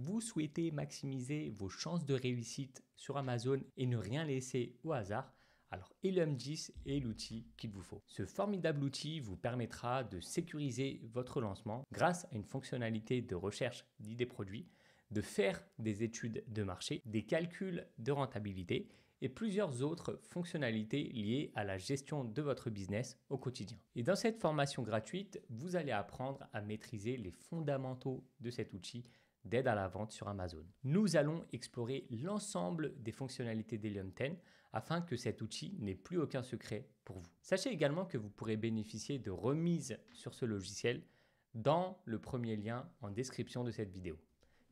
Vous souhaitez maximiser vos chances de réussite sur Amazon et ne rien laisser au hasard? Alors Helium 10 est l'outil qu'il vous faut. Ce formidable outil vous permettra de sécuriser votre lancement grâce à une fonctionnalité de recherche d'idées produits, de faire des études de marché, des calculs de rentabilité et plusieurs autres fonctionnalités liées à la gestion de votre business au quotidien. Et dans cette formation gratuite, vous allez apprendre à maîtriser les fondamentaux de cet outil d'aide à la vente sur Amazon. Nous allons explorer l'ensemble des fonctionnalités d'Helium 10 afin que cet outil n'ait plus aucun secret pour vous. Sachez également que vous pourrez bénéficier de remises sur ce logiciel dans le premier lien en description de cette vidéo.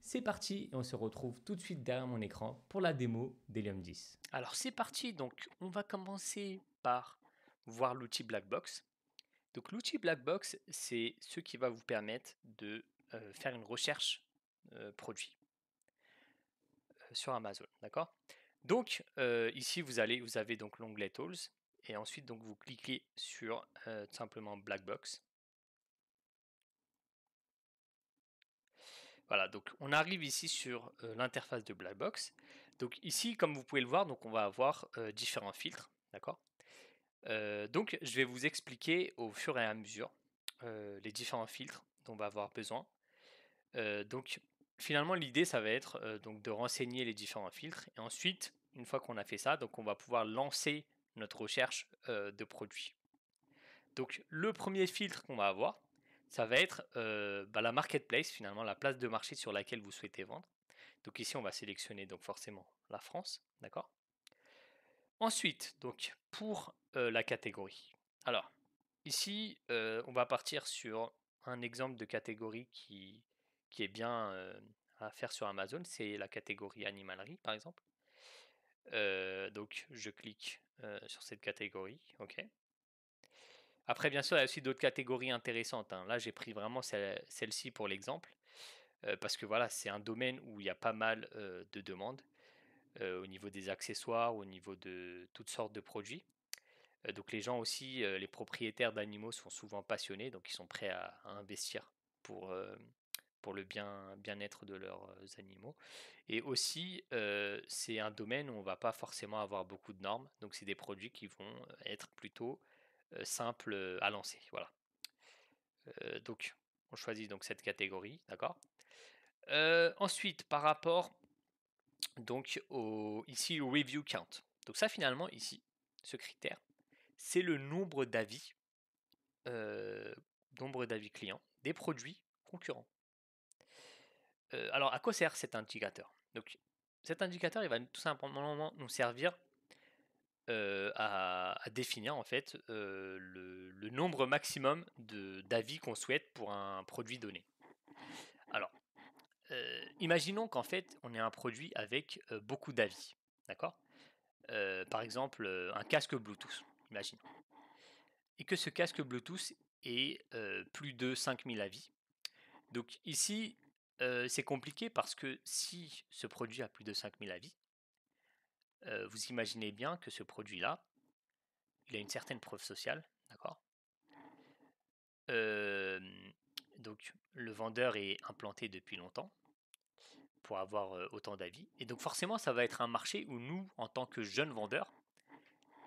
C'est parti et on se retrouve tout de suite derrière mon écran pour la démo d'Helium 10. Alors c'est parti, donc on va commencer par voir l'outil Blackbox. Donc l'outil Blackbox, c'est ce qui va vous permettre de faire une recherche produit sur Amazon, d'accord? Donc ici vous avez donc l'onglet Tools et ensuite donc vous cliquez sur tout simplement Blackbox. Voilà, donc on arrive ici sur l'interface de Blackbox. Donc ici, comme vous pouvez le voir, donc on va avoir différents filtres, d'accord? Donc je vais vous expliquer au fur et à mesure les différents filtres dont on va avoir besoin. Donc finalement l'idée ça va être donc de renseigner les différents filtres et ensuite une fois qu'on a fait ça, donc on va pouvoir lancer notre recherche de produits. Donc le premier filtre qu'on va avoir, ça va être la marketplace, finalement la place de marché sur laquelle vous souhaitez vendre. Donc ici on va sélectionner donc forcément la France, d'accord? Ensuite, donc pour la catégorie. Alors ici on va partir sur un exemple de catégorie qui est bien à faire sur Amazon, c'est la catégorie animalerie par exemple. Donc je clique sur cette catégorie, ok. Après, bien sûr, il y a aussi d'autres catégories intéressantes, hein. Là, j'ai pris vraiment celle-ci pour l'exemple, parce que voilà, c'est un domaine où il y a pas mal de demandes au niveau des accessoires, au niveau de toutes sortes de produits. Donc les gens aussi, les propriétaires d'animaux sont souvent passionnés, donc ils sont prêts à investir pour, pour le bien-être de leurs animaux. Et aussi, c'est un domaine où on va pas forcément avoir beaucoup de normes, donc c'est des produits qui vont être plutôt simples à lancer. Voilà. Donc on choisit donc cette catégorie, d'accord. Ensuite, par rapport donc ici au review count. Donc ça finalement ici, ce critère, c'est le nombre d'avis clients des produits concurrents. Alors à quoi sert cet indicateur? Donc cet indicateur, il va tout simplement nous servir à définir en fait le nombre maximum d'avis qu'on souhaite pour un produit donné. Alors, imaginons qu'en fait on ait un produit avec beaucoup d'avis, d'accord? Par exemple, un casque Bluetooth, imagine. Et que ce casque Bluetooth ait plus de 5000 avis. Donc ici, c'est compliqué parce que si ce produit a plus de 5000 avis, vous imaginez bien que ce produit-là, il a une certaine preuve sociale, d'accord? Donc le vendeur est implanté depuis longtemps pour avoir autant d'avis. Et donc forcément, ça va être un marché où nous, en tant que jeunes vendeurs,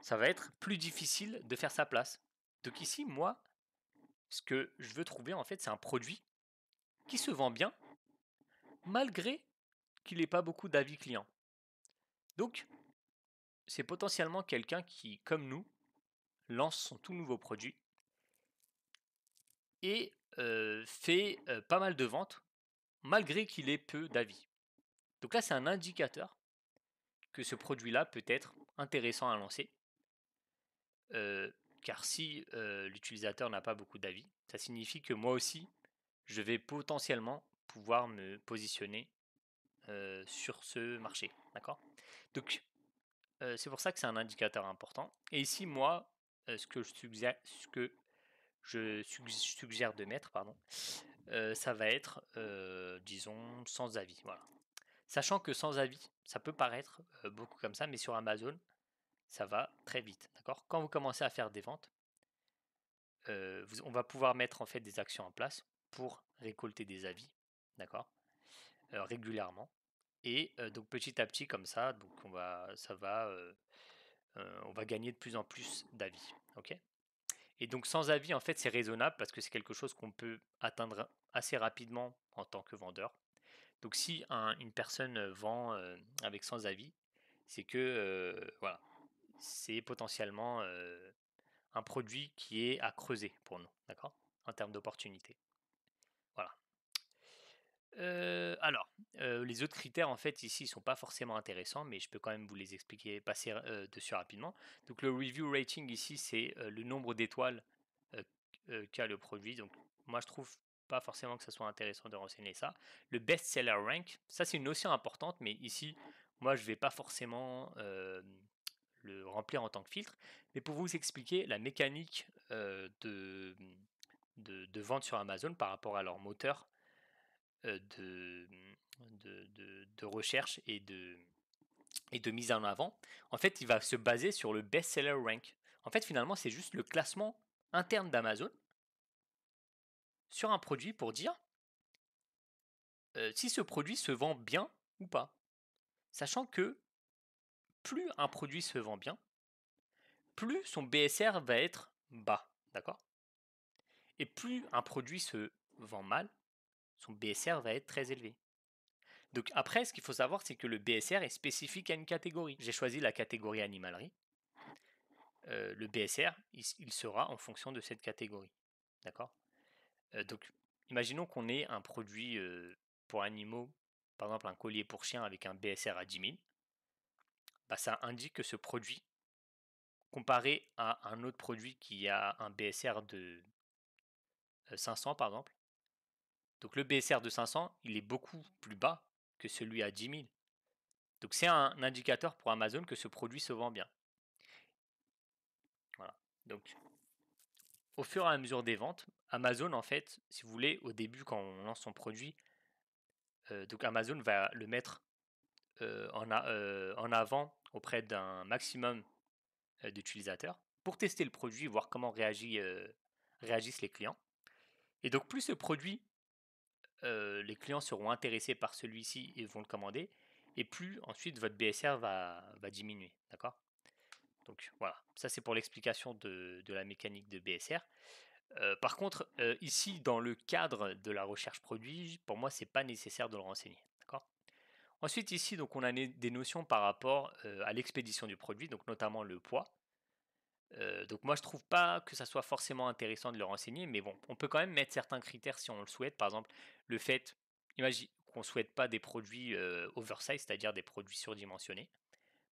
ça va être plus difficile de faire sa place. Donc ici, moi, ce que je veux trouver, en fait, c'est un produit qui se vend bien, malgré qu'il n'ait pas beaucoup d'avis clients. Donc, c'est potentiellement quelqu'un qui, comme nous, lance son tout nouveau produit et fait pas mal de ventes, malgré qu'il ait peu d'avis. Donc là, c'est un indicateur que ce produit-là peut être intéressant à lancer. Car si l'utilisateur n'a pas beaucoup d'avis, ça signifie que moi aussi, je vais potentiellement pouvoir me positionner sur ce marché. D'accord? Donc, c'est pour ça que c'est un indicateur important. Et ici, moi, ce que je suggère de mettre, pardon, ça va être, disons, sans avis. Voilà. Sachant que sans avis, ça peut paraître beaucoup comme ça, mais sur Amazon, ça va très vite. D'accord? Quand vous commencez à faire des ventes, on va pouvoir mettre en fait des actions en place pour récolter des avis. D'accord? régulièrement. Et donc petit à petit comme ça, donc on va gagner de plus en plus d'avis. Ok. Et donc sans avis, en fait, c'est raisonnable parce que c'est quelque chose qu'on peut atteindre assez rapidement en tant que vendeur. Donc si une personne vend avec sans avis, c'est que voilà, c'est potentiellement un produit qui est à creuser pour nous, d'accord, en termes d'opportunité. Voilà. Les autres critères, en fait, ici, sont pas forcément intéressants, mais je peux quand même vous les expliquer, passer dessus rapidement. Donc, le review rating ici, c'est le nombre d'étoiles euh, qu'a le produit. Donc, moi, je trouve pas forcément que ce soit intéressant de renseigner ça. Le best seller rank, ça, c'est une notion importante, mais ici, moi, je vais pas forcément le remplir en tant que filtre. Mais pour vous expliquer la mécanique de vente sur Amazon par rapport à leur moteur de, de recherche et de mise en avant, en fait, il va se baser sur le best-seller rank. En fait, finalement, c'est juste le classement interne d'Amazon sur un produit pour dire si ce produit se vend bien ou pas. Sachant que plus un produit se vend bien, plus son BSR va être bas. D'accord. Et plus un produit se vend mal, son BSR va être très élevé. Donc après, ce qu'il faut savoir, c'est que le BSR est spécifique à une catégorie. J'ai choisi la catégorie animalerie. Le BSR, il sera en fonction de cette catégorie. D'accord. Donc, imaginons qu'on ait un produit pour animaux, par exemple un collier pour chien avec un BSR à 10 000. Bah, ça indique que ce produit, comparé à un autre produit qui a un BSR de 500 par exemple, donc le BSR de 500, il est beaucoup plus bas que celui à 10 000. Donc c'est un indicateur pour Amazon que ce produit se vend bien. Voilà. Donc au fur et à mesure des ventes, Amazon, en fait, si vous voulez, au début, quand on lance son produit, donc Amazon va le mettre en avant auprès d'un maximum d'utilisateurs pour tester le produit, voir comment réagissent les clients. Et donc, plus ce produit, les clients seront intéressés par celui-ci et vont le commander, et plus ensuite votre BSR va diminuer. D'accord. Donc voilà, ça c'est pour l'explication de la mécanique de BSR. Par contre, ici, dans le cadre de la recherche produit, pour moi, c'est pas nécessaire de le renseigner. D'accord. Ensuite, ici, donc, on a des notions par rapport à l'expédition du produit, donc notamment le poids. Donc moi, je trouve pas que ça soit forcément intéressant de le renseigner, mais bon, on peut quand même mettre certains critères si on le souhaite. Par exemple, le fait, imagine qu'on ne souhaite pas des produits oversize, c'est-à-dire des produits surdimensionnés,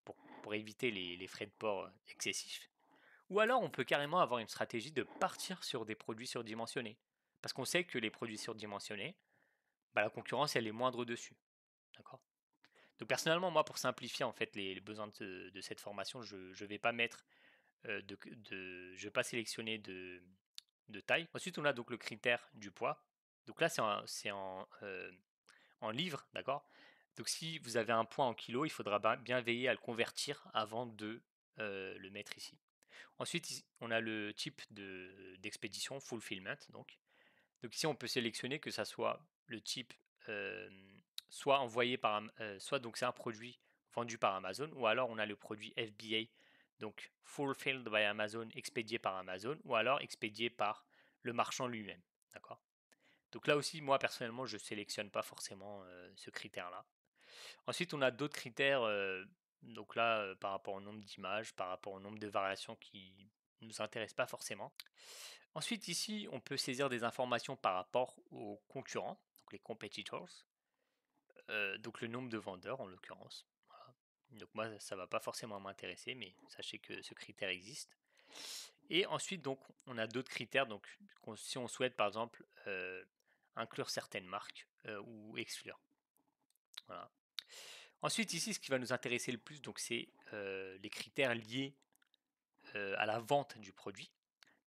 pour éviter les frais de port excessifs. Ou alors, on peut carrément avoir une stratégie de partir sur des produits surdimensionnés. Parce qu'on sait que les produits surdimensionnés, bah, la concurrence, elle est moindre dessus. D'accord. Donc personnellement, moi, pour simplifier en fait les besoins de cette formation, je ne vais pas mettre je vais pas sélectionner de taille. Ensuite, on a donc le critère du poids. Donc là, c'est en livres, d'accord. Donc si vous avez un poids en kilos, il faudra bien veiller à le convertir avant de le mettre ici. Ensuite, on a le type d'expédition, fulfillment. Donc ici, on peut sélectionner que ça soit le type euh, soit envoyé soit donc c'est un produit vendu par Amazon, ou alors on a le produit FBA, donc fulfilled by Amazon, expédié par Amazon, ou alors expédié par le marchand lui-même. D'accord. Donc là aussi, moi personnellement, je sélectionne pas forcément ce critère-là. Ensuite, on a d'autres critères. Donc là, par rapport au nombre d'images, par rapport au nombre de variations qui ne nous intéressent pas forcément. Ensuite, ici, on peut saisir des informations par rapport aux concurrents, donc les competitors, donc le nombre de vendeurs en l'occurrence. Voilà. Donc moi, ça ne va pas forcément m'intéresser, mais sachez que ce critère existe. Et ensuite, donc, on a d'autres critères. Donc, si on souhaite, par exemple, inclure certaines marques ou exclure. Voilà. Ensuite, ici, ce qui va nous intéresser le plus, donc, c'est les critères liés à la vente du produit.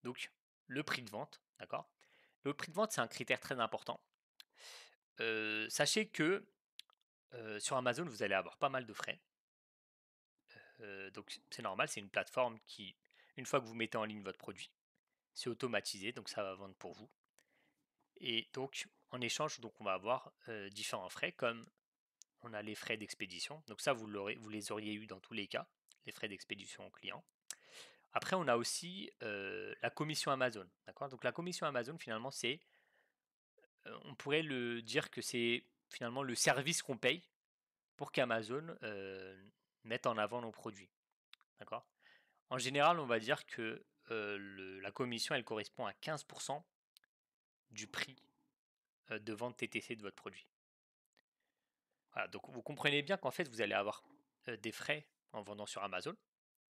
Donc, le prix de vente, d'accord. Le prix de vente, c'est un critère très important. Sachez que sur Amazon, vous allez avoir pas mal de frais. Donc, c'est normal, c'est une plateforme qui, une fois que vous mettez en ligne votre produit, c'est automatisé, donc ça va vendre pour vous. Et donc, en échange, donc on va avoir différents frais, comme on a les frais d'expédition. Donc ça, vous les auriez eu dans tous les cas, les frais d'expédition au client. Après, on a aussi la commission Amazon. D'accord. Donc la commission Amazon, finalement, c'est, on pourrait le dire que c'est finalement le service qu'on paye pour qu'Amazon mette en avant nos produits. D'accord. En général, on va dire que la commission, elle correspond à 15% du prix de vente TTC de votre produit. Voilà, donc vous comprenez bien qu'en fait, vous allez avoir des frais en vendant sur Amazon.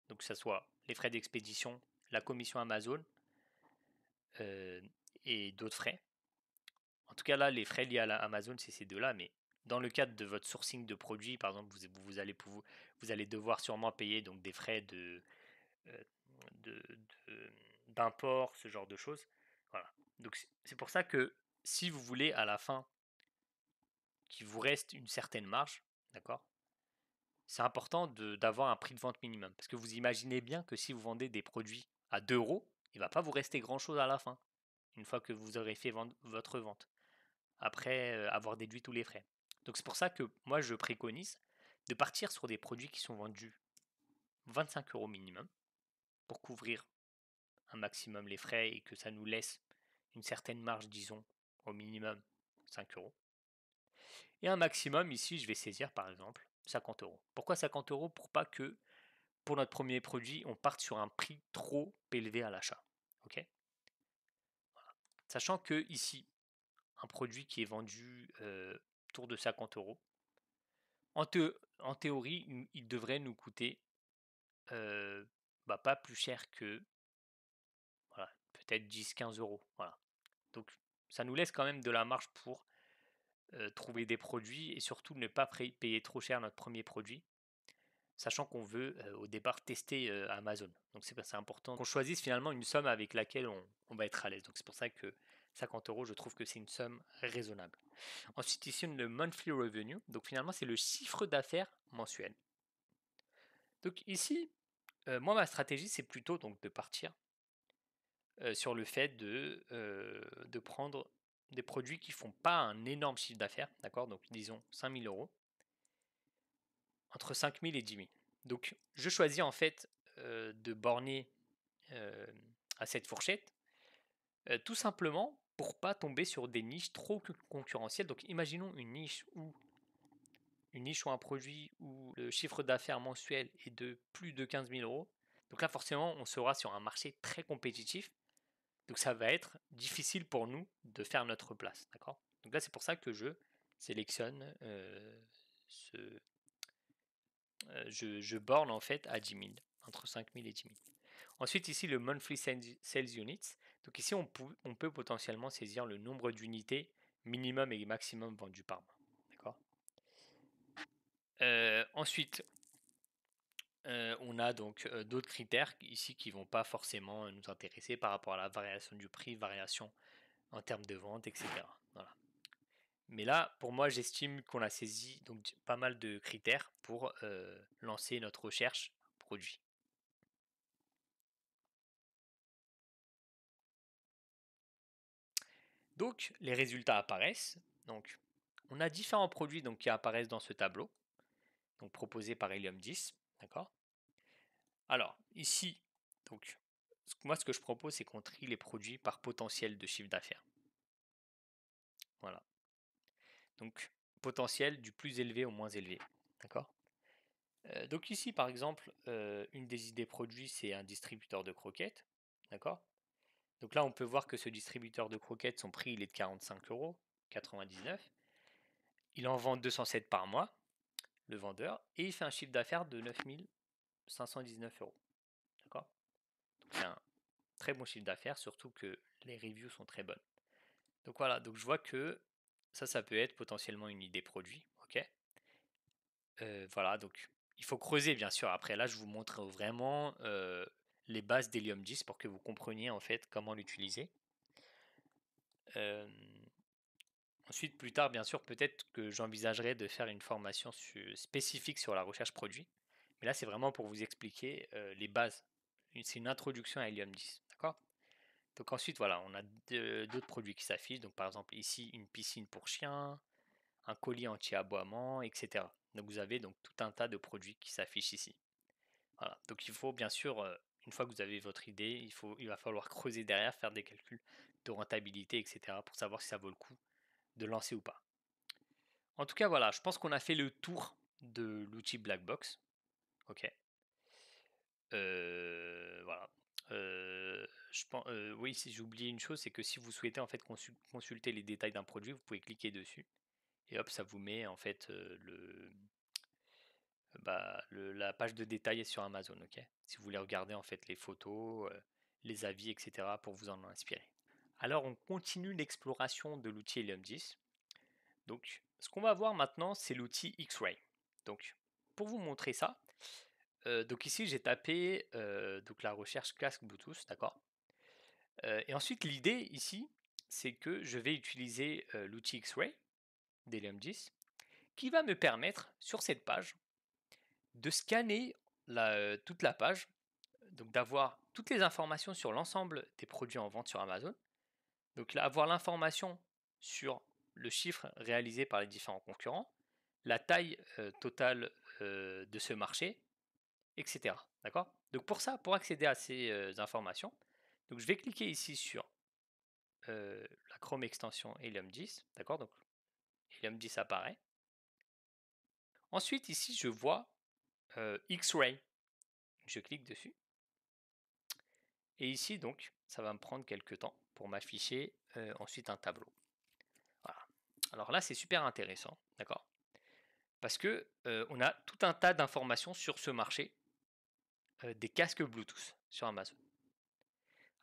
Donc que ce soit les frais d'expédition, la commission Amazon et d'autres frais. En tout cas, là, les frais liés à Amazon, c'est ces deux-là. Mais dans le cadre de votre sourcing de produits, par exemple, vous allez devoir sûrement payer donc, des frais euh, de- d'import, ce genre de choses. Voilà. Donc c'est pour ça que si vous voulez à la fin qu'il vous reste une certaine marge, d'accord, c'est important d'avoir un prix de vente minimum. Parce que vous imaginez bien que si vous vendez des produits à 2 euros, il ne va pas vous rester grand-chose à la fin, une fois que vous aurez fait votre vente, après avoir déduit tous les frais. Donc c'est pour ça que moi je préconise de partir sur des produits qui sont vendus 25 euros minimum pour couvrir un maximum les frais et que ça nous laisse une certaine marge, disons, au minimum 5 euros. Et un maximum, ici, je vais saisir par exemple 50 euros. Pourquoi 50 euros? Pour pas que, pour notre premier produit, on parte sur un prix trop élevé à l'achat. Ok. Voilà. Sachant que ici, un produit qui est vendu autour de 50 euros, en théorie, il devrait nous coûter pas plus cher que voilà, peut-être 10-15 euros. Voilà. Donc ça nous laisse quand même de la marge pour trouver des produits et surtout ne pas payer trop cher notre premier produit, sachant qu'on veut au départ tester Amazon. Donc c'est important qu'on choisisse finalement une somme avec laquelle on va être à l'aise. Donc c'est pour ça que 50 euros, je trouve que c'est une somme raisonnable. Ensuite, ici, le monthly revenue. Donc finalement, c'est le chiffre d'affaires mensuel. Donc ici, moi, ma stratégie, c'est plutôt donc de partir sur le fait de prendre des produits qui font pas un énorme chiffre d'affaires, d'accord. Donc disons 5000 euros, entre 5000 et 10 000. Donc je choisis en fait de borner à cette fourchette, tout simplement pour pas tomber sur des niches trop concurrentielles. Donc imaginons une niche ou un produit où le chiffre d'affaires mensuel est de plus de 15 000 euros. Donc là forcément on sera sur un marché très compétitif. Donc ça va être difficile pour nous de faire notre place, d'accord. Donc là c'est pour ça que je sélectionne je borne en fait à 10 000, entre 5 000 et 10 000. Ensuite ici le monthly sales units. Donc ici on peut potentiellement saisir le nombre d'unités minimum et maximum vendues par mois, d'accord. Ensuite on a donc d'autres critères ici qui vont pas forcément nous intéresser par rapport à la variation du prix, variation en termes de vente, etc. Voilà. Mais là, pour moi, j'estime qu'on a saisi donc pas mal de critères pour lancer notre recherche produit. Donc, les résultats apparaissent. Donc, on a différents produits donc, qui apparaissent dans ce tableau, donc proposés par Helium 10. D'accord. Alors, ici, donc, moi, ce que je propose, c'est qu'on trie les produits par potentiel de chiffre d'affaires. Voilà. Donc, potentiel du plus élevé au moins élevé. D'accord. Donc ici, par exemple, une des idées produits, c'est un distributeur de croquettes. D'accord. Donc là, on peut voir que ce distributeur de croquettes, son prix, il est de 45,99 €. Il en vend 207 par mois, le vendeur, et il fait un chiffre d'affaires de 9 519 €. D'accord. Donc c'est un très bon chiffre d'affaires, surtout que les reviews sont très bonnes. Donc voilà, donc je vois que ça peut être potentiellement une idée produit. Ok. Voilà, donc il faut creuser bien sûr. Après là, je vous montre vraiment les bases d'Helium 10 pour que vous compreniez en fait comment l'utiliser. Ensuite, plus tard, bien sûr, peut-être que j'envisagerai de faire une formation spécifique sur la recherche produit. Mais là, c'est vraiment pour vous expliquer les bases. C'est une introduction à Helium 10. D'accord. Donc ensuite, voilà, on a d'autres produits qui s'affichent. Donc par exemple ici, une piscine pour chiens, un collier anti-aboiement, etc. Donc vous avez donc tout un tas de produits qui s'affichent ici. Voilà. Donc il faut bien sûr, une fois que vous avez votre idée, il va falloir creuser derrière, faire des calculs de rentabilité, etc. pour savoir si ça vaut le coup de lancer ou pas. En tout cas, voilà, je pense qu'on a fait le tour de l'outil Blackbox. Ok. Voilà. Oui, si j'ai oublié une chose, c'est que si vous souhaitez en fait consulter les détails d'un produit, vous pouvez cliquer dessus et hop, ça vous met en fait la page de détails sur Amazon. Ok. Si vous voulez regarder en fait les photos, les avis, etc. pour vous en inspirer. Alors, on continue l'exploration de l'outil Helium 10. Donc, ce qu'on va voir maintenant, c'est l'outil X-Ray. Donc, pour vous montrer ça, donc ici j'ai tapé donc la recherche casque Bluetooth, d'accord. Et ensuite l'idée ici, c'est que je vais utiliser l'outil X-Ray d'Helium 10 qui va me permettre sur cette page de scanner toute la page, donc d'avoir toutes les informations sur l'ensemble des produits en vente sur Amazon. Donc là, avoir l'information sur le chiffre réalisé par les différents concurrents, la taille totale de ce marché, etc. D'accord. Donc pour ça, pour accéder à ces informations, donc je vais cliquer ici sur la Chrome extension Helium 10. D'accord. Donc Helium 10 apparaît. Ensuite, ici, je vois X-Ray. Je clique dessus. Et ici, donc, ça va me prendre quelques temps pour m'afficher ensuite un tableau. Voilà. Alors là, c'est super intéressant. D'accord. Parce que on a tout un tas d'informations sur ce marché des casques Bluetooth sur Amazon.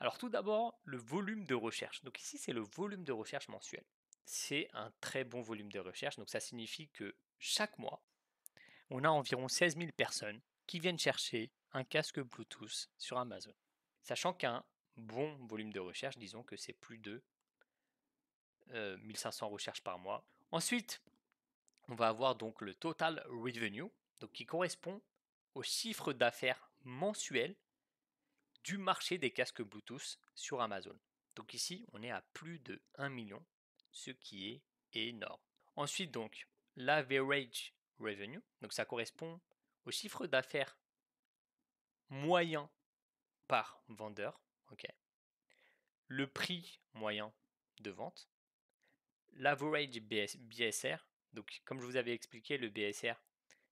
Alors tout d'abord, le volume de recherche. Donc ici, c'est le volume de recherche mensuel. C'est un très bon volume de recherche. Donc ça signifie que chaque mois, on a environ 16 000 personnes qui viennent chercher un casque Bluetooth sur Amazon. Sachant qu'un bon volume de recherche, disons que c'est plus de 1500 recherches par mois. Ensuite, on va avoir donc le total revenue, donc qui correspond au chiffre d'affaires mensuel du marché des casques Bluetooth sur Amazon. Donc ici, on est à plus de 1 million, ce qui est énorme. Ensuite, donc, l'average revenue, donc ça correspond au chiffre d'affaires moyen par vendeur, ok. Le prix moyen de vente, l'average BSR, donc comme je vous avais expliqué, le BSR,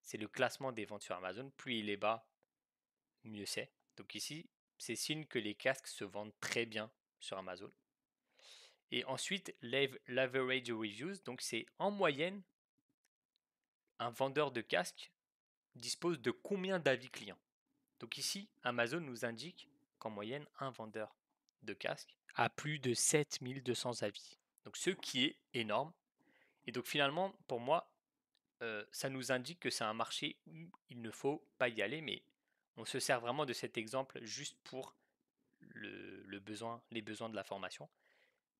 c'est le classement des ventes sur Amazon. Plus il est bas, mieux c'est. Donc ici, c'est signe que les casques se vendent très bien sur Amazon. Et ensuite, l'average reviews, donc c'est en moyenne, un vendeur de casques dispose de combien d'avis clients. Donc ici, Amazon nous indique qu'en moyenne, un vendeur de casques a plus de 7200 avis. Donc ce qui est énorme. Et donc finalement, pour moi, ça nous indique que c'est un marché où il ne faut pas y aller, mais on se sert vraiment de cet exemple juste pour les besoins de la formation.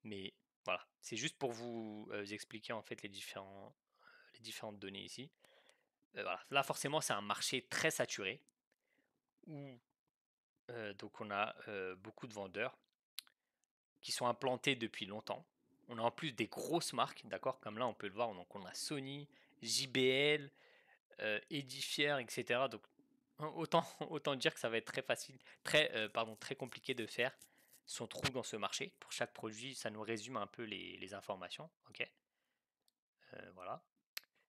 Mais voilà, c'est juste pour vous expliquer en fait les différentes données ici. Voilà. Là, forcément, c'est un marché très saturé où donc on a beaucoup de vendeurs qui sont implantés depuis longtemps. On a en plus des grosses marques, d'accord, comme là on peut le voir. Donc on a Sony, JBL, Edifier, etc. Donc autant dire que ça va être très facile, très compliqué de faire son trou dans ce marché. Pour chaque produit, ça nous résume un peu les informations. Ok. Voilà.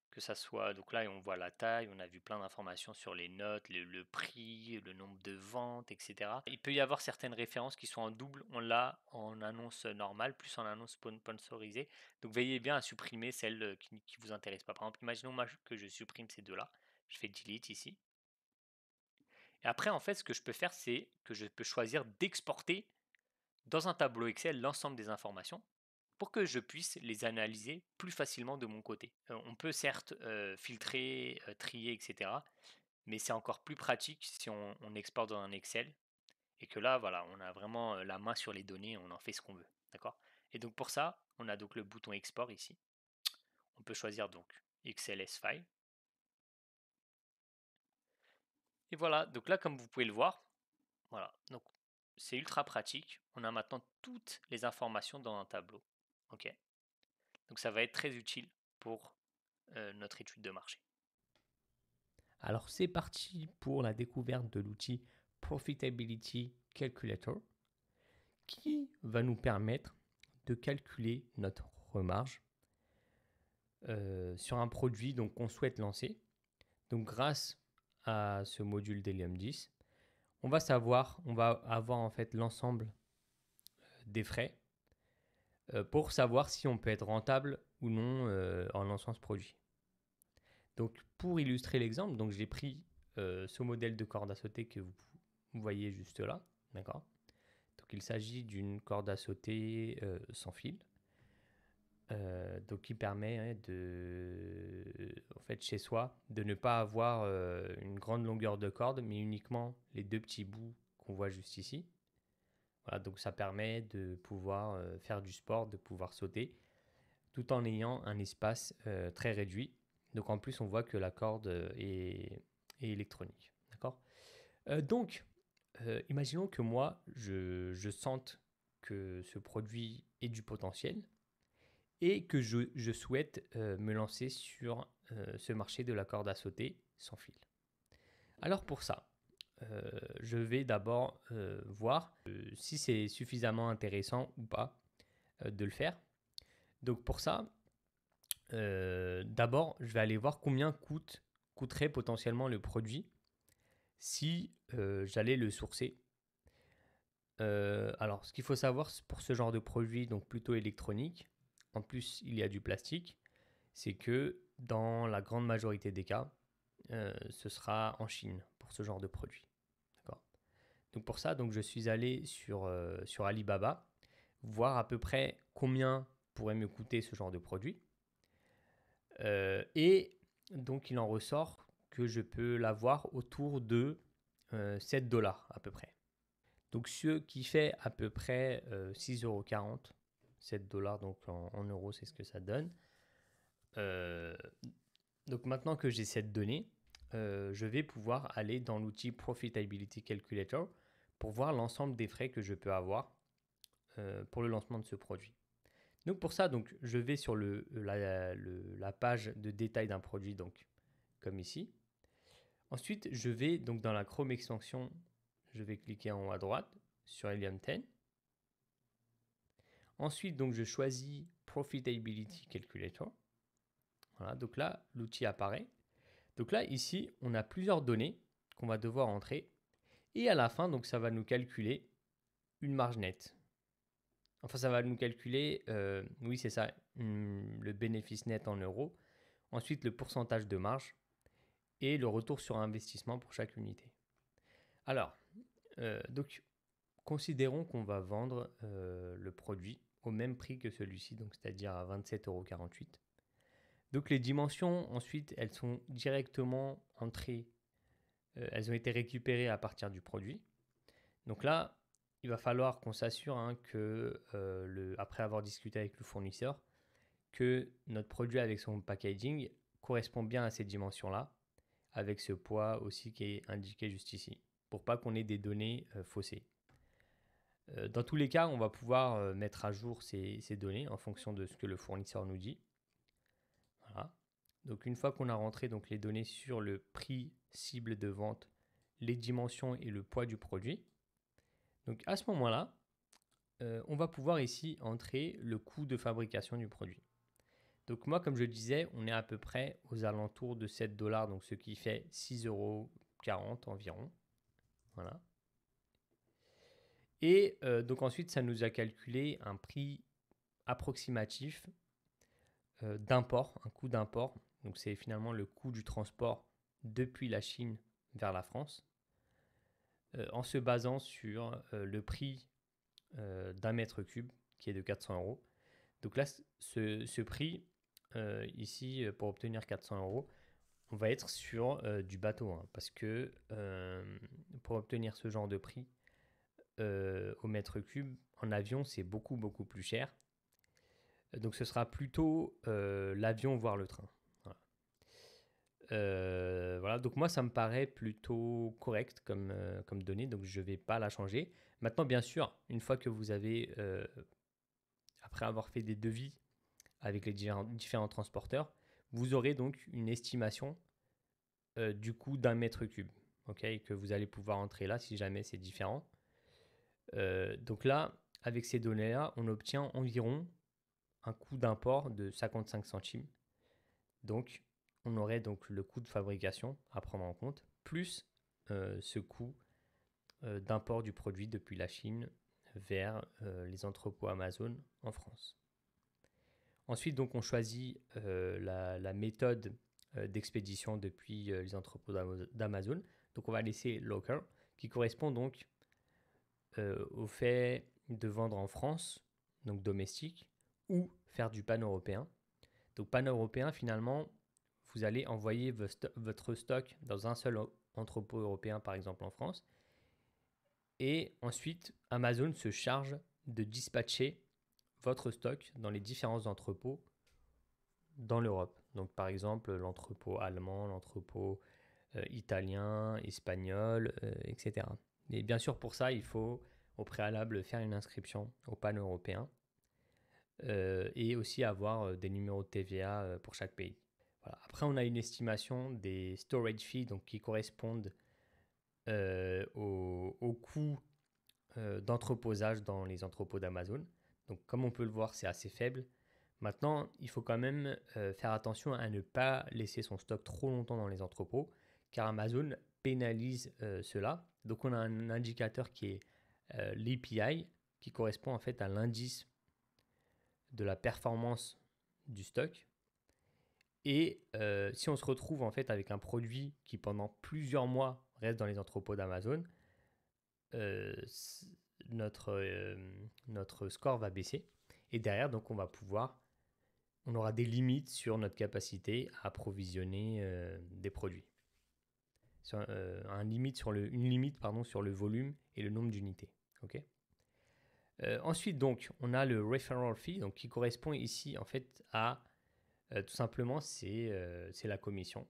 Que ça soit, donc là on voit la taille, on a vu plein d'informations sur les notes, le prix, le nombre de ventes, etc. Il peut y avoir certaines références qui sont en double, on l'a en annonce normale, plus en annonce sponsorisée. Donc veillez bien à supprimer celles qui ne vous intéressent pas. Par exemple, imaginons moi que je supprime ces deux-là, je fais delete ici. Et après, en fait, ce que je peux faire, c'est que je peux choisir d'exporter dans un tableau Excel l'ensemble des informations pour que je puisse les analyser plus facilement de mon côté. On peut certes filtrer, trier, etc. Mais c'est encore plus pratique si on exporte dans un Excel et que là, voilà, on a vraiment la main sur les données, on en fait ce qu'on veut. D'accord. Et donc pour ça, on a donc le bouton export ici. On peut choisir donc XLS file. Et voilà, donc là, comme vous pouvez le voir, voilà, donc c'est ultra pratique. On a maintenant toutes les informations dans un tableau. Ok. Donc ça va être très utile pour notre étude de marché. Alors c'est parti pour la découverte de l'outil Profitability Calculator qui va nous permettre de calculer notre marge sur un produit qu'on souhaite lancer. Donc grâce à ce module d'Helium 10, on va avoir en fait l'ensemble des frais pour savoir si on peut être rentable ou non en lançant ce produit. Donc pour illustrer l'exemple, donc j'ai pris ce modèle de corde à sauter que vous voyez juste là, d'accord. Donc il s'agit d'une corde à sauter sans fil, donc qui permet en fait chez soi de ne pas avoir une grande longueur de corde, mais uniquement les deux petits bouts qu'on voit juste ici. Voilà, donc ça permet de pouvoir faire du sport, de pouvoir sauter, tout en ayant un espace très réduit. Donc en plus, on voit que la corde est électronique. D'accord. Donc, imaginons que moi, je sente que ce produit ait du potentiel et que je souhaite me lancer sur ce marché de la corde à sauter sans fil. Alors pour ça, je vais d'abord voir si c'est suffisamment intéressant ou pas de le faire. Donc pour ça, d'abord, je vais aller voir combien coûterait potentiellement le produit si j'allais le sourcer. Alors, ce qu'il faut savoir pour ce genre de produit, donc plutôt électronique, en plus il y a du plastique, c'est que dans la grande majorité des cas, ce sera en Chine pour ce genre de produit. D'accord. Donc pour ça, je suis allé sur Alibaba, voir à peu près combien pourrait me coûter ce genre de produit. Et donc il en ressort que je peux l'avoir autour de 7 dollars à peu près. Donc ce qui fait à peu près 6,40 €, 7 dollars, donc en euros c'est ce que ça donne. Donc maintenant que j'ai cette donnée, je vais pouvoir aller dans l'outil Profitability Calculator pour voir l'ensemble des frais que je peux avoir pour le lancement de ce produit. Donc pour ça, je vais sur la page de détail d'un produit, donc comme ici. Ensuite, je vais donc dans la Chrome extension, je vais cliquer en haut à droite sur Helium 10. Ensuite, je choisis Profitability Calculator. Voilà, donc là, l'outil apparaît. Donc là, ici, on a plusieurs données qu'on va devoir entrer. Et à la fin, ça va nous calculer une marge nette. Enfin, ça va nous calculer, oui, c'est ça, le bénéfice net en euros. Ensuite, le pourcentage de marge et le retour sur investissement pour chaque unité. Alors, considérons qu'on va vendre le produit au même prix que celui-ci, c'est-à-dire à 27,48 €. Donc les dimensions, ensuite, elles sont directement entrées, elles ont été récupérées à partir du produit. Donc là, il va falloir qu'on s'assure que, après avoir discuté avec le fournisseur, que notre produit avec son packaging correspond bien à ces dimensions-là, avec ce poids aussi qui est indiqué juste ici, pour pas qu'on ait des données faussées. Dans tous les cas, on va pouvoir mettre à jour ces données en fonction de ce que le fournisseur nous dit. Voilà. Donc une fois qu'on a rentré les données sur le prix cible de vente, les dimensions et le poids du produit, donc à ce moment-là, on va pouvoir ici entrer le coût de fabrication du produit. Donc moi, comme je disais, on est à peu près aux alentours de 7 dollars, donc ce qui fait 6,40 € environ. Voilà. Et donc ensuite, ça nous a calculé un prix approximatif d'import, un coût d'import. Donc c'est finalement le coût du transport depuis la Chine vers la France, en se basant sur le prix d'un mètre cube qui est de 400 €. Donc là, ce prix, ici, pour obtenir 400 €, on va être sur du bateau, hein, parce que pour obtenir ce genre de prix au mètre cube, en avion, c'est beaucoup, beaucoup plus cher. Donc ce sera plutôt l'avion, voire le train. Voilà. Voilà, donc moi ça me paraît plutôt correct comme donnée, donc je ne vais pas la changer. Maintenant, bien sûr, une fois que vous avez, après avoir fait des devis avec les différents transporteurs, vous aurez donc une estimation du coût d'un mètre cube, ok, que vous allez pouvoir entrer là si jamais c'est différent. Donc là, avec ces données-là, on obtient environ un coût d'import de 55 centimes. Donc, on aurait donc le coût de fabrication à prendre en compte, plus ce coût d'import du produit depuis la Chine vers les entrepôts Amazon en France. Ensuite, donc, on choisit la méthode d'expédition depuis les entrepôts d'Amazon. Donc, on va laisser local, qui correspond donc au fait de vendre en France, donc domestique, ou faire du pan-européen. Donc, pan-européen, finalement, vous allez envoyer votre stock dans un seul entrepôt européen, par exemple en France. Et ensuite, Amazon se charge de dispatcher votre stock dans les différents entrepôts dans l'Europe. Donc, par exemple, l'entrepôt allemand, l'entrepôt italien, espagnol, etc. Et bien sûr, pour ça, il faut au préalable faire une inscription au pan-européen et aussi avoir des numéros de TVA pour chaque pays. Voilà. Après, on a une estimation des storage fees donc, qui correspondent au coût d'entreposage dans les entrepôts d'Amazon. Donc, comme on peut le voir, c'est assez faible. Maintenant, il faut quand même faire attention à ne pas laisser son stock trop longtemps dans les entrepôts, car Amazon pénalise cela. Donc, on a un indicateur qui est l'API, qui correspond en fait à l'indice de la performance du stock. Et si on se retrouve en fait avec un produit qui pendant plusieurs mois reste dans les entrepôts d'Amazon, notre score va baisser. Et derrière, donc, on aura des limites sur notre capacité à approvisionner des produits. Une limite sur le volume et le nombre d'unités. Okay. Ensuite, donc, on a le referral fee, donc, qui correspond ici en fait à tout simplement, c'est la commission,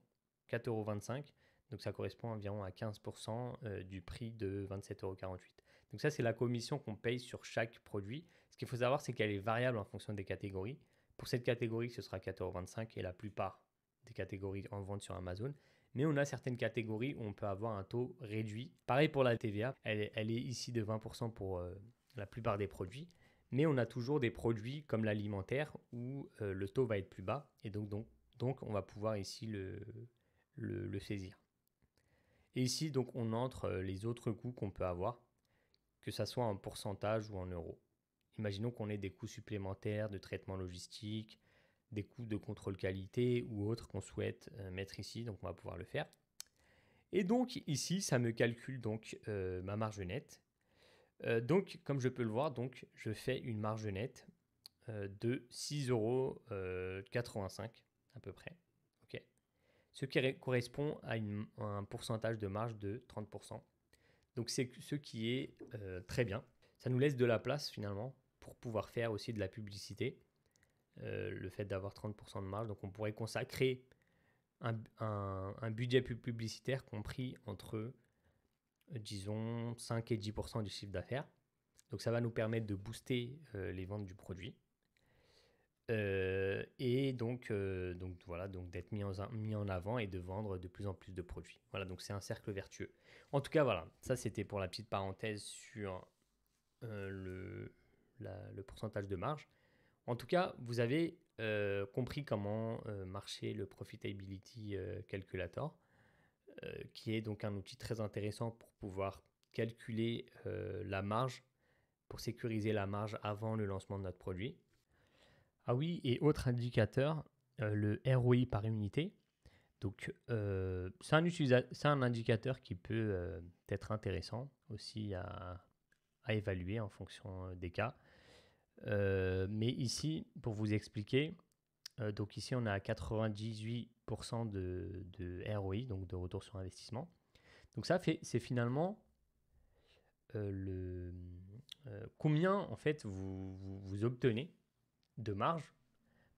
4,25 €. Donc ça correspond environ à 15% du prix de 27,48 €. Donc ça, c'est la commission qu'on paye sur chaque produit. Ce qu'il faut savoir, c'est qu'elle est variable en fonction des catégories. Pour cette catégorie, ce sera 4,25 € et la plupart des catégories en vente sur Amazon. Mais on a certaines catégories où on peut avoir un taux réduit. Pareil pour la TVA, elle est ici de 20% pour la plupart des produits. Mais on a toujours des produits comme l'alimentaire où le taux va être plus bas et donc on va pouvoir ici le saisir. Et ici, donc, on entre les autres coûts qu'on peut avoir, que ce soit en pourcentage ou en euros. Imaginons qu'on ait des coûts supplémentaires de traitement logistique, des coûts de contrôle qualité ou autres qu'on souhaite mettre ici, donc on va pouvoir le faire. Et donc ici, ça me calcule donc ma marge nette. Donc, comme je peux le voir, donc, je fais une marge nette de 6,85 € à peu près. Okay. Ce qui correspond à un pourcentage de marge de 30%. Donc, c'est ce qui est très bien. Ça nous laisse de la place finalement pour pouvoir faire aussi de la publicité. Le fait d'avoir 30% de marge. Donc, on pourrait consacrer un budget publicitaire compris entre disons 5 et 10% du chiffre d'affaires. Donc ça va nous permettre de booster les ventes du produit. Et donc voilà, donc d'être mis en avant et de vendre de plus en plus de produits. Voilà, donc c'est un cercle vertueux. En tout cas, voilà, ça c'était pour la petite parenthèse sur le pourcentage de marge. En tout cas, vous avez compris comment marchait le Profitability Calculator, qui est donc un outil très intéressant pour pouvoir calculer la marge, pour sécuriser la marge avant le lancement de notre produit. Ah oui, et autre indicateur, le ROI par unité. Donc, c'est un indicateur qui peut être intéressant aussi à évaluer en fonction des cas. Mais ici, pour vous expliquer, donc ici on est à 98% de ROI, donc de retour sur investissement. Donc ça, c'est finalement combien en fait vous obtenez de marge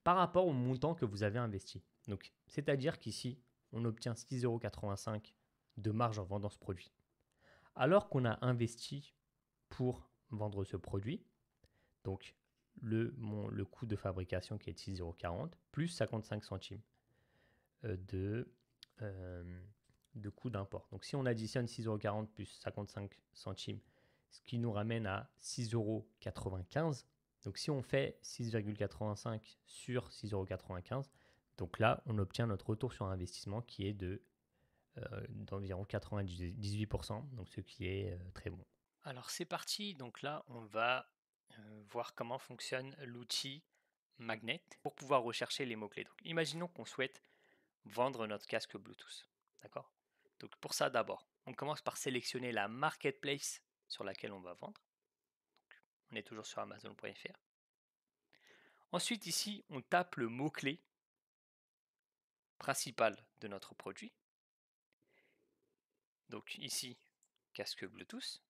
par rapport au montant que vous avez investi. Donc, c'est-à-dire qu'ici, on obtient 6,85 € de marge en vendant ce produit. Alors qu'on a investi pour vendre ce produit, donc le coût de fabrication qui est de 6,40 € plus 55 centimes de coût d'import. Donc si on additionne 6,40 € plus 55 centimes, ce qui nous ramène à 6,95 €. Donc si on fait 6,85 sur 6,95 €, donc là on obtient notre retour sur investissement qui est d'environ 98%, donc ce qui est très bon. Alors c'est parti, donc là on va voir comment fonctionne l'outil Magnet pour pouvoir rechercher les mots-clés. Donc imaginons qu'on souhaite vendre notre casque Bluetooth. D'accord? Donc pour ça d'abord, on commence par sélectionner la marketplace sur laquelle on va vendre. Donc, on est toujours sur Amazon.fr. Ensuite ici, on tape le mot-clé principal de notre produit. Donc ici, casque Bluetooth.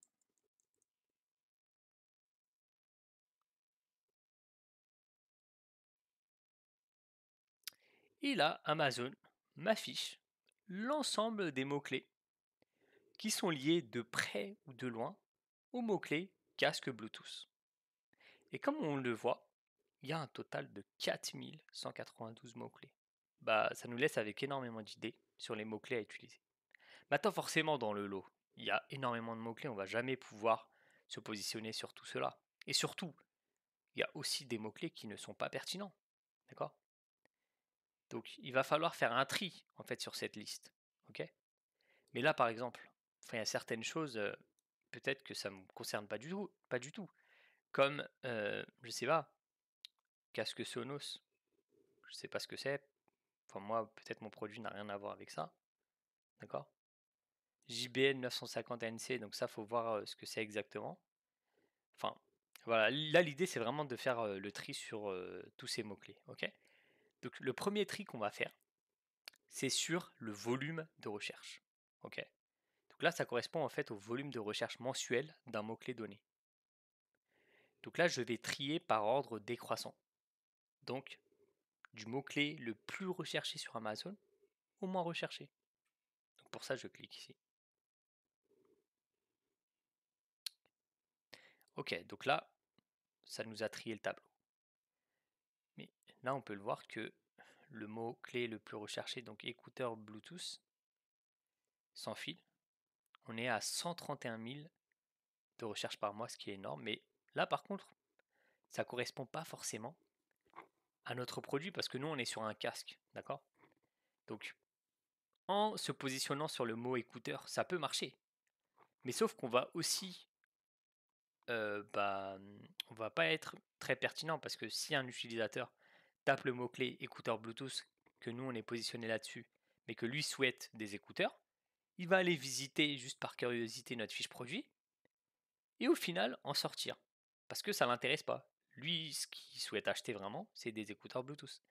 Et là, Amazon m'affiche l'ensemble des mots-clés qui sont liés de près ou de loin au mot-clé casque Bluetooth. Et comme on le voit, il y a un total de 4192 mots-clés. Ça nous laisse avec énormément d'idées sur les mots-clés à utiliser. Maintenant, forcément, dans le lot, il y a énormément de mots-clés, on ne va jamais pouvoir se positionner sur tout cela. Et surtout, il y a aussi des mots-clés qui ne sont pas pertinents. D'accord? Donc, il va falloir faire un tri, en fait, sur cette liste. Ok? Mais là, par exemple, il y a certaines choses, peut-être que ça ne me concerne pas du tout. Comme, je sais pas, casque Sonos, je sais pas ce que c'est. Enfin, moi, peut-être mon produit n'a rien à voir avec ça. D'accord? JBL 950 ANC, donc ça, faut voir ce que c'est exactement. Enfin, voilà, là, l'idée, c'est vraiment de faire le tri sur tous ces mots-clés. Ok? Donc, le premier tri qu'on va faire, c'est sur le volume de recherche. Ok? Donc là, ça correspond en fait au volume de recherche mensuel d'un mot-clé donné. Donc là, je vais trier par ordre décroissant. Donc, du mot-clé le plus recherché sur Amazon au moins recherché. Donc pour ça, je clique ici. Ok, donc là, ça nous a trié le tableau. Mais là, on peut le voir que le mot-clé le plus recherché, donc écouteur Bluetooth, sans fil, on est à 131 000 de recherche par mois, ce qui est énorme. Mais là, par contre, ça ne correspond pas forcément à notre produit parce que nous, on est sur un casque, d'accord? Donc, en se positionnant sur le mot écouteur, ça peut marcher. Mais sauf qu'on va aussi, on va pas être très pertinent parce que si un utilisateur tape le mot-clé écouteur Bluetooth, que nous on est positionné là-dessus, mais que lui souhaite des écouteurs, il va aller visiter juste par curiosité notre fiche produit et au final en sortir parce que ça l'intéresse pas. Lui, ce qu'il souhaite acheter vraiment, c'est des écouteurs Bluetooth.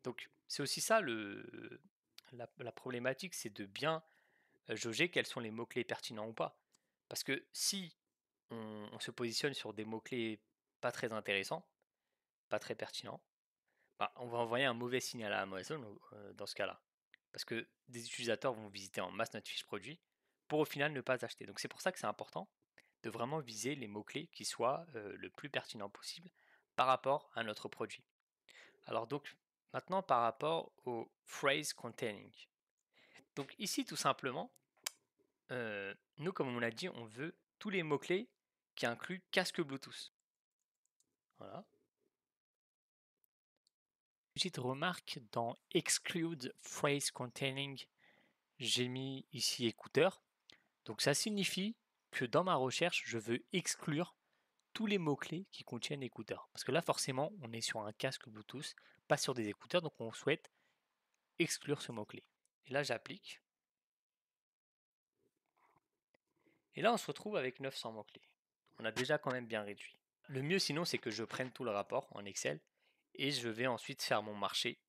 Donc c'est aussi ça la problématique, c'est de bien jauger quels sont les mots-clés pertinents ou pas. Parce que si on se positionne sur des mots-clés pas très intéressants, pas très pertinents, on va envoyer un mauvais signal à Amazon dans ce cas-là. Parce que des utilisateurs vont visiter en masse notre fiche produit pour au final ne pas acheter. Donc c'est pour ça que c'est important de vraiment viser les mots-clés qui soient le plus pertinents possible par rapport à notre produit. Alors donc maintenant par rapport au phrase containing. Donc ici tout simplement, nous comme on l'a dit, on veut tous les mots-clés qui incluent casque Bluetooth. Voilà. Petite remarque, dans Exclude Phrase Containing, j'ai mis ici écouteur. Donc ça signifie que dans ma recherche, je veux exclure tous les mots-clés qui contiennent écouteurs. Parce que là, forcément, on est sur un casque Bluetooth, pas sur des écouteurs, donc on souhaite exclure ce mot-clé. Et là, j'applique. Et là, on se retrouve avec 900 mots-clés. On a déjà quand même bien réduit. Le mieux sinon, c'est que je prenne tout le rapport en Excel et je vais ensuite faire mon marché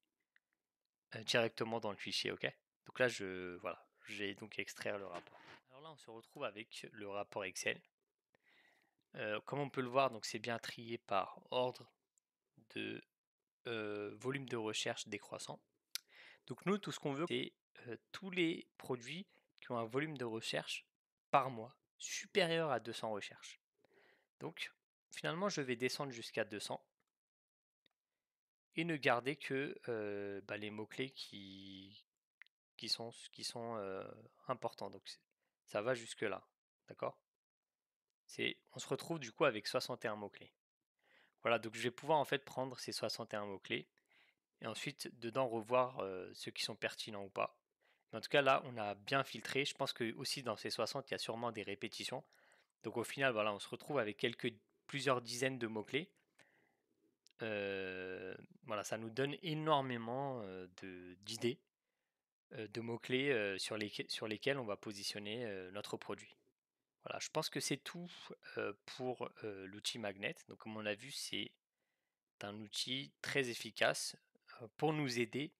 directement dans le fichier, ok? Donc là, voilà, j'ai donc extraire le rapport. Alors là, on se retrouve avec le rapport Excel. Comme on peut le voir, donc c'est bien trié par ordre de volume de recherche décroissant. Donc nous, tout ce qu'on veut, c'est tous les produits qui ont un volume de recherche par mois supérieur à 200 recherches. Donc finalement, je vais descendre jusqu'à 200 et ne garder que les mots-clés qui sont importants. Donc ça va jusque là, d'accord? On se retrouve du coup avec 61 mots-clés. Voilà, donc je vais pouvoir en fait prendre ces 61 mots-clés et ensuite dedans revoir ceux qui sont pertinents ou pas. Mais en tout cas là, on a bien filtré. Je pense que aussi dans ces 60, il y a sûrement des répétitions. Donc au final, voilà, on se retrouve avec plusieurs dizaines de mots-clés. Voilà, ça nous donne énormément d'idées, de mots-clés sur lesquels on va positionner notre produit. Voilà, je pense que c'est tout pour l'outil Magnet. Donc comme on a vu, c'est un outil très efficace pour nous aider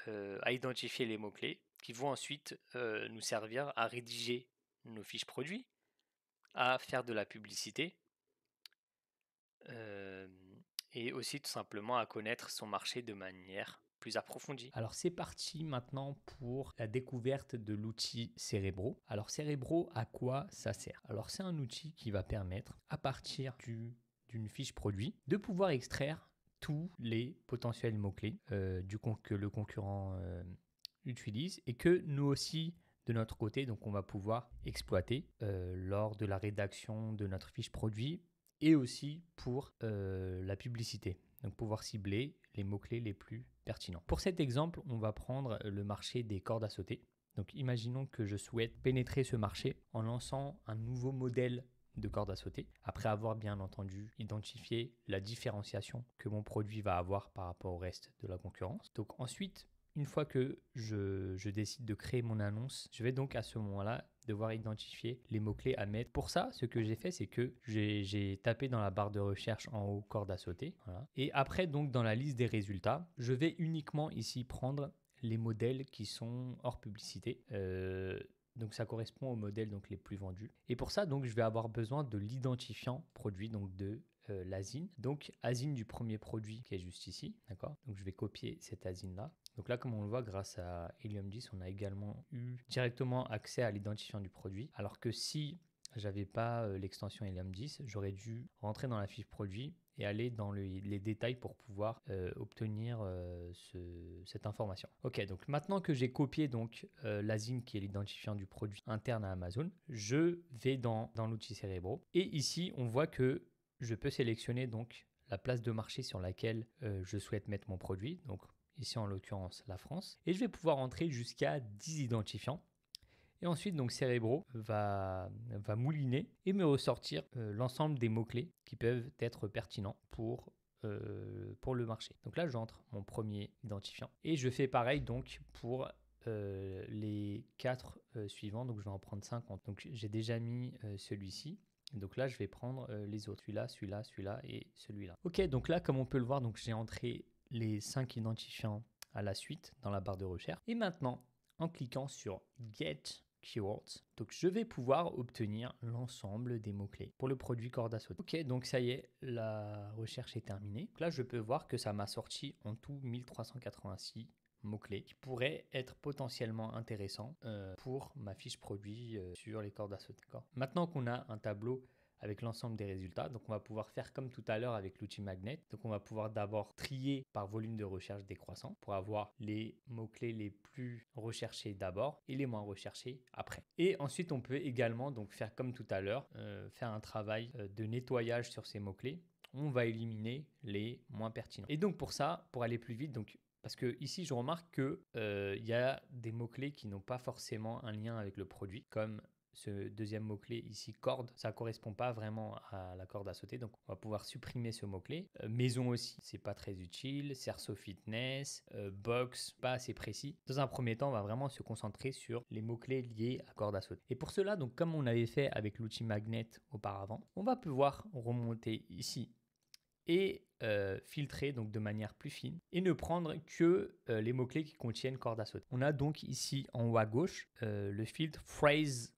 à identifier les mots-clés qui vont ensuite nous servir à rédiger nos fiches produits, à faire de la publicité et aussi tout simplement à connaître son marché de manière plus approfondie. Alors c'est parti maintenant pour la découverte de l'outil Cerebro. Alors Cerebro, à quoi ça sert? Alors c'est un outil qui va permettre, à partir d'une fiche produit, de pouvoir extraire tous les potentiels mots-clés que le concurrent utilise et que nous aussi, de notre côté, donc on va pouvoir exploiter lors de la rédaction de notre fiche produit et aussi pour la publicité. Donc pouvoir cibler les mots-clés les plus pertinents. Pour cet exemple, on va prendre le marché des cordes à sauter. Donc imaginons que je souhaite pénétrer ce marché en lançant un nouveau modèle de corde à sauter, après avoir bien entendu identifié la différenciation que mon produit va avoir par rapport au reste de la concurrence. Donc ensuite, une fois que je décide de créer mon annonce, je vais donc à ce moment-là devoir identifier les mots-clés à mettre. Pour ça, ce que j'ai fait, c'est que j'ai tapé dans la barre de recherche en haut corde à sauter. Voilà. Et après, donc dans la liste des résultats, je vais uniquement ici prendre les modèles qui sont hors publicité. Donc ça correspond aux modèles donc, les plus vendus. Et pour ça, donc, je vais avoir besoin de l'identifiant produit, donc de l'ASIN. Donc ASIN du premier produit qui est juste ici. D'accord. Donc je vais copier cette ASIN-là. Donc là, comme on le voit, grâce à Helium 10, on a également eu directement accès à l'identifiant du produit. Alors que si j'avais pas l'extension Helium 10, j'aurais dû rentrer dans la fiche produit et aller dans les détails pour pouvoir obtenir cette information. Ok, donc maintenant que j'ai copié donc l'ASIN qui est l'identifiant du produit interne à Amazon, je vais dans l'outil Cerebro et ici on voit que je peux sélectionner donc la place de marché sur laquelle je souhaite mettre mon produit. Donc ici en l'occurrence la France, et je vais pouvoir entrer jusqu'à 10 identifiants. Et ensuite, donc Cerebro va mouliner et me ressortir l'ensemble des mots-clés qui peuvent être pertinents pour le marché. Donc là, j'entre mon premier identifiant et je fais pareil donc pour les 4 suivants. Donc je vais en prendre 50. Donc j'ai déjà mis celui-ci. Donc là, je vais prendre les autres. Celui-là, celui-là, celui-là et celui-là. Ok, donc là, comme on peut le voir, donc j'ai entré les 5 identifiants à la suite dans la barre de recherche. Et maintenant, en cliquant sur Get Keywords, donc je vais pouvoir obtenir l'ensemble des mots-clés pour le produit corde à sauter. Ok, donc ça y est, la recherche est terminée. Donc là, je peux voir que ça m'a sorti en tout 1386 mots-clés qui pourraient être potentiellement intéressants pour ma fiche produit sur les cordes à sauter. Maintenant qu'on a un tableau avec l'ensemble des résultats. Donc on va pouvoir faire comme tout à l'heure avec l'outil Magnet. Donc on va pouvoir d'abord trier par volume de recherche décroissant pour avoir les mots-clés les plus recherchés d'abord et les moins recherchés après. Et ensuite on peut également donc faire comme tout à l'heure, faire un travail de nettoyage sur ces mots-clés. On va éliminer les moins pertinents. Et donc pour ça, pour aller plus vite, donc parce que ici, je remarque qu'il y a des mots-clés qui n'ont pas forcément un lien avec le produit, comme ce deuxième mot-clé ici, corde, ça ne correspond pas vraiment à la corde à sauter, donc on va pouvoir supprimer ce mot-clé. Maison aussi, c'est pas très utile. Cerceau fitness, box, pas assez précis. Dans un premier temps, on va vraiment se concentrer sur les mots-clés liés à corde à sauter. Et pour cela, donc comme on avait fait avec l'outil Magnet auparavant, on va pouvoir remonter ici et filtrer donc de manière plus fine et ne prendre que les mots-clés qui contiennent corde à sauter. On a donc ici en haut à gauche le filtre Phrases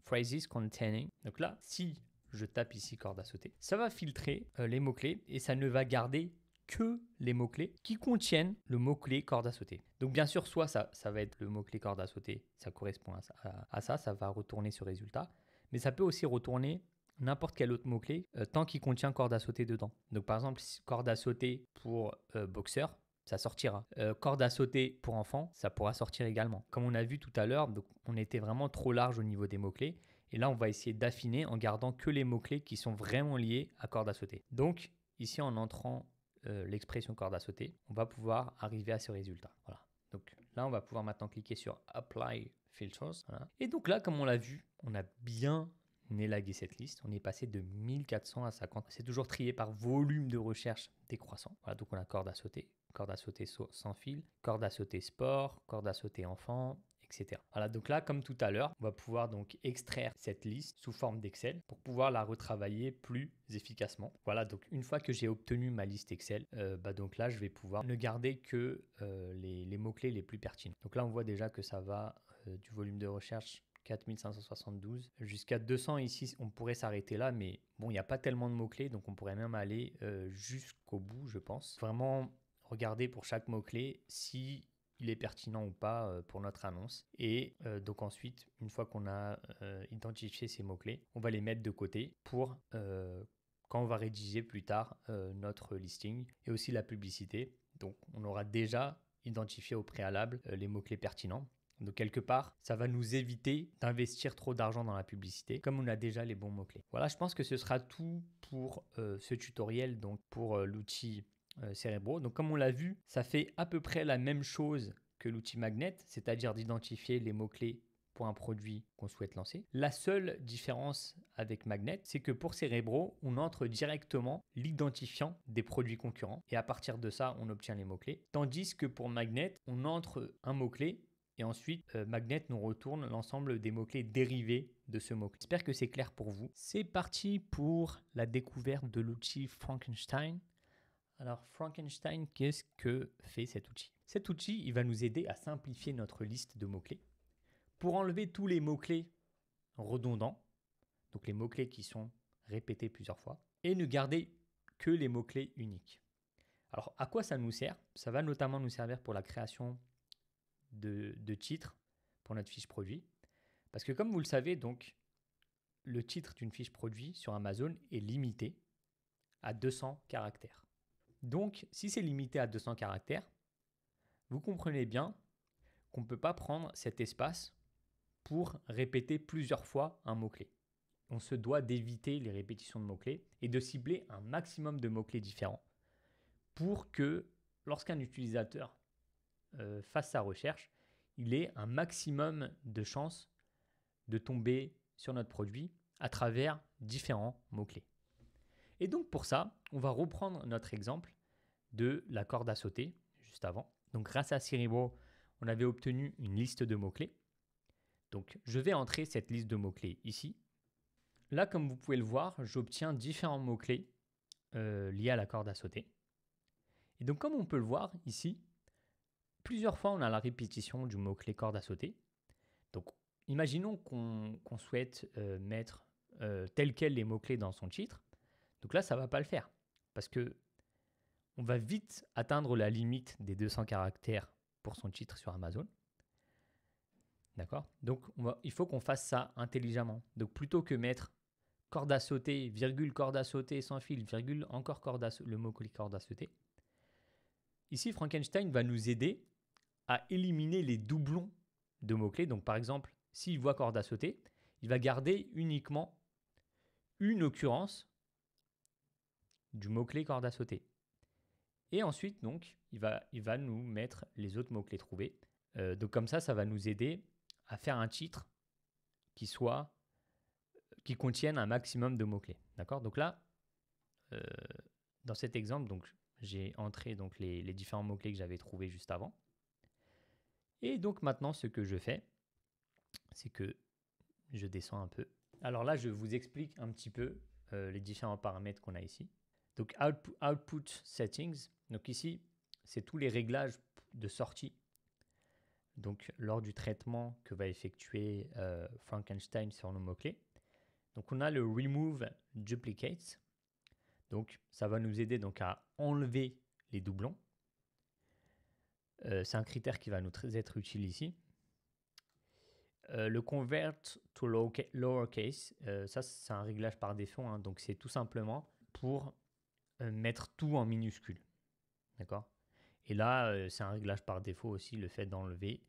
Containing. Donc là, si je tape ici corde à sauter, ça va filtrer les mots-clés et ça ne va garder que les mots-clés qui contiennent le mot-clé corde à sauter. Donc bien sûr, soit ça va être le mot-clé corde à sauter, ça correspond à ça, ça va retourner ce résultat, mais ça peut aussi retourner n'importe quel autre mot-clé tant qu'il contient corde à sauter dedans. Donc par exemple, corde à sauter pour boxeur, ça sortira. Corde à sauter pour enfant, ça pourra sortir également. Comme on a vu tout à l'heure, donc on était vraiment trop large au niveau des mots-clés. Et là, on va essayer d'affiner en gardant que les mots-clés qui sont vraiment liés à corde à sauter. Donc ici, en entrant l'expression corde à sauter, on va pouvoir arriver à ce résultat. Voilà. Donc là, on va pouvoir maintenant cliquer sur Apply Filters. Voilà. Et donc là, comme on l'a vu, on a bien élagué cette liste. On est passé de 1400 à 50. C'est toujours trié par volume de recherche décroissant. Voilà, donc on a corde à sauter sans fil, corde à sauter sport, corde à sauter enfant, etc. Voilà, donc là, comme tout à l'heure, on va pouvoir donc extraire cette liste sous forme d'Excel pour pouvoir la retravailler plus efficacement. Voilà, donc une fois que j'ai obtenu ma liste Excel, donc là, je vais pouvoir ne garder que les mots-clés les plus pertinents. Donc là, on voit déjà que ça va du volume de recherche 4572 jusqu'à 200 ici, on pourrait s'arrêter là, mais bon, il n'y a pas tellement de mots-clés, donc on pourrait même aller jusqu'au bout, je pense. Vraiment regarder pour chaque mot-clé si il est pertinent ou pas pour notre annonce. Et donc ensuite, une fois qu'on a identifié ces mots-clés, on va les mettre de côté pour quand on va rédiger plus tard notre listing et aussi la publicité. Donc on aura déjà identifié au préalable les mots-clés pertinents. Donc quelque part, ça va nous éviter d'investir trop d'argent dans la publicité, comme on a déjà les bons mots-clés. Voilà, je pense que ce sera tout pour ce tutoriel, donc pour l'outil Cerebro. Donc comme on l'a vu, ça fait à peu près la même chose que l'outil Magnet, c'est-à-dire d'identifier les mots-clés pour un produit qu'on souhaite lancer. La seule différence avec Magnet, c'est que pour Cerebro, on entre directement l'identifiant des produits concurrents et à partir de ça, on obtient les mots-clés. Tandis que pour Magnet, on entre un mot-clé et ensuite, Magnet nous retourne l'ensemble des mots-clés dérivés de ce mot-clé. J'espère que c'est clair pour vous. C'est parti pour la découverte de l'outil Frankenstein. Alors Frankenstein, qu'est-ce que fait cet outil? Cet outil, il va nous aider à simplifier notre liste de mots-clés pour enlever tous les mots-clés redondants, donc les mots-clés qui sont répétés plusieurs fois, et ne garder que les mots-clés uniques. Alors à quoi ça nous sert? Ça va notamment nous servir pour la création de titres pour notre fiche produit. Parce que comme vous le savez, donc, le titre d'une fiche produit sur Amazon est limité à 200 caractères. Donc, si c'est limité à 200 caractères, vous comprenez bien qu'on ne peut pas prendre cet espace pour répéter plusieurs fois un mot-clé. On se doit d'éviter les répétitions de mots-clés et de cibler un maximum de mots-clés différents pour que lorsqu'un utilisateur fasse sa recherche, il ait un maximum de chances de tomber sur notre produit à travers différents mots-clés. Et donc pour ça, on va reprendre notre exemple de la corde à sauter juste avant. Donc grâce à Cerebro, on avait obtenu une liste de mots-clés. Donc je vais entrer cette liste de mots-clés ici. Là, comme vous pouvez le voir, j'obtiens différents mots-clés liés à la corde à sauter. Et donc comme on peut le voir ici, plusieurs fois on a la répétition du mot-clé corde à sauter. Donc imaginons qu'on souhaite mettre tel quel les mots-clés dans son titre. Donc là, ça ne va pas le faire parce que on va vite atteindre la limite des 200 caractères pour son titre sur Amazon. D'accord? Donc il faut qu'on fasse ça intelligemment. Donc plutôt que mettre corde à sauter, virgule corde à sauter sans fil, virgule encore le mot-clé corde à sauter. Ici, Frankenstein va nous aider à éliminer les doublons de mots-clés. Donc par exemple, s'il voit corde à sauter, il va garder uniquement une occurrence du mot-clé corde à sauter. Et ensuite, donc, il va nous mettre les autres mots-clés trouvés. Donc comme ça va nous aider à faire un titre qui contienne un maximum de mots-clés. D'accord? Donc là, dans cet exemple, donc, j'ai entré donc, les différents mots-clés que j'avais trouvés juste avant. Et donc maintenant, ce que je fais, c'est que je descends un peu. Alors là, je vous explique un petit peu les différents paramètres qu'on a ici. Donc Output Settings. Donc ici, c'est tous les réglages de sortie. Donc lors du traitement que va effectuer Frankenstein sur nos mots-clés. Donc on a le Remove Duplicates. Donc ça va nous aider donc à enlever les doublons. C'est un critère qui va nous être utile ici. Le convert to lowercase, ça c'est un réglage par défaut, hein, donc c'est tout simplement pour mettre tout en minuscule. D'accord? Et là, c'est un réglage par défaut aussi, le fait d'enlever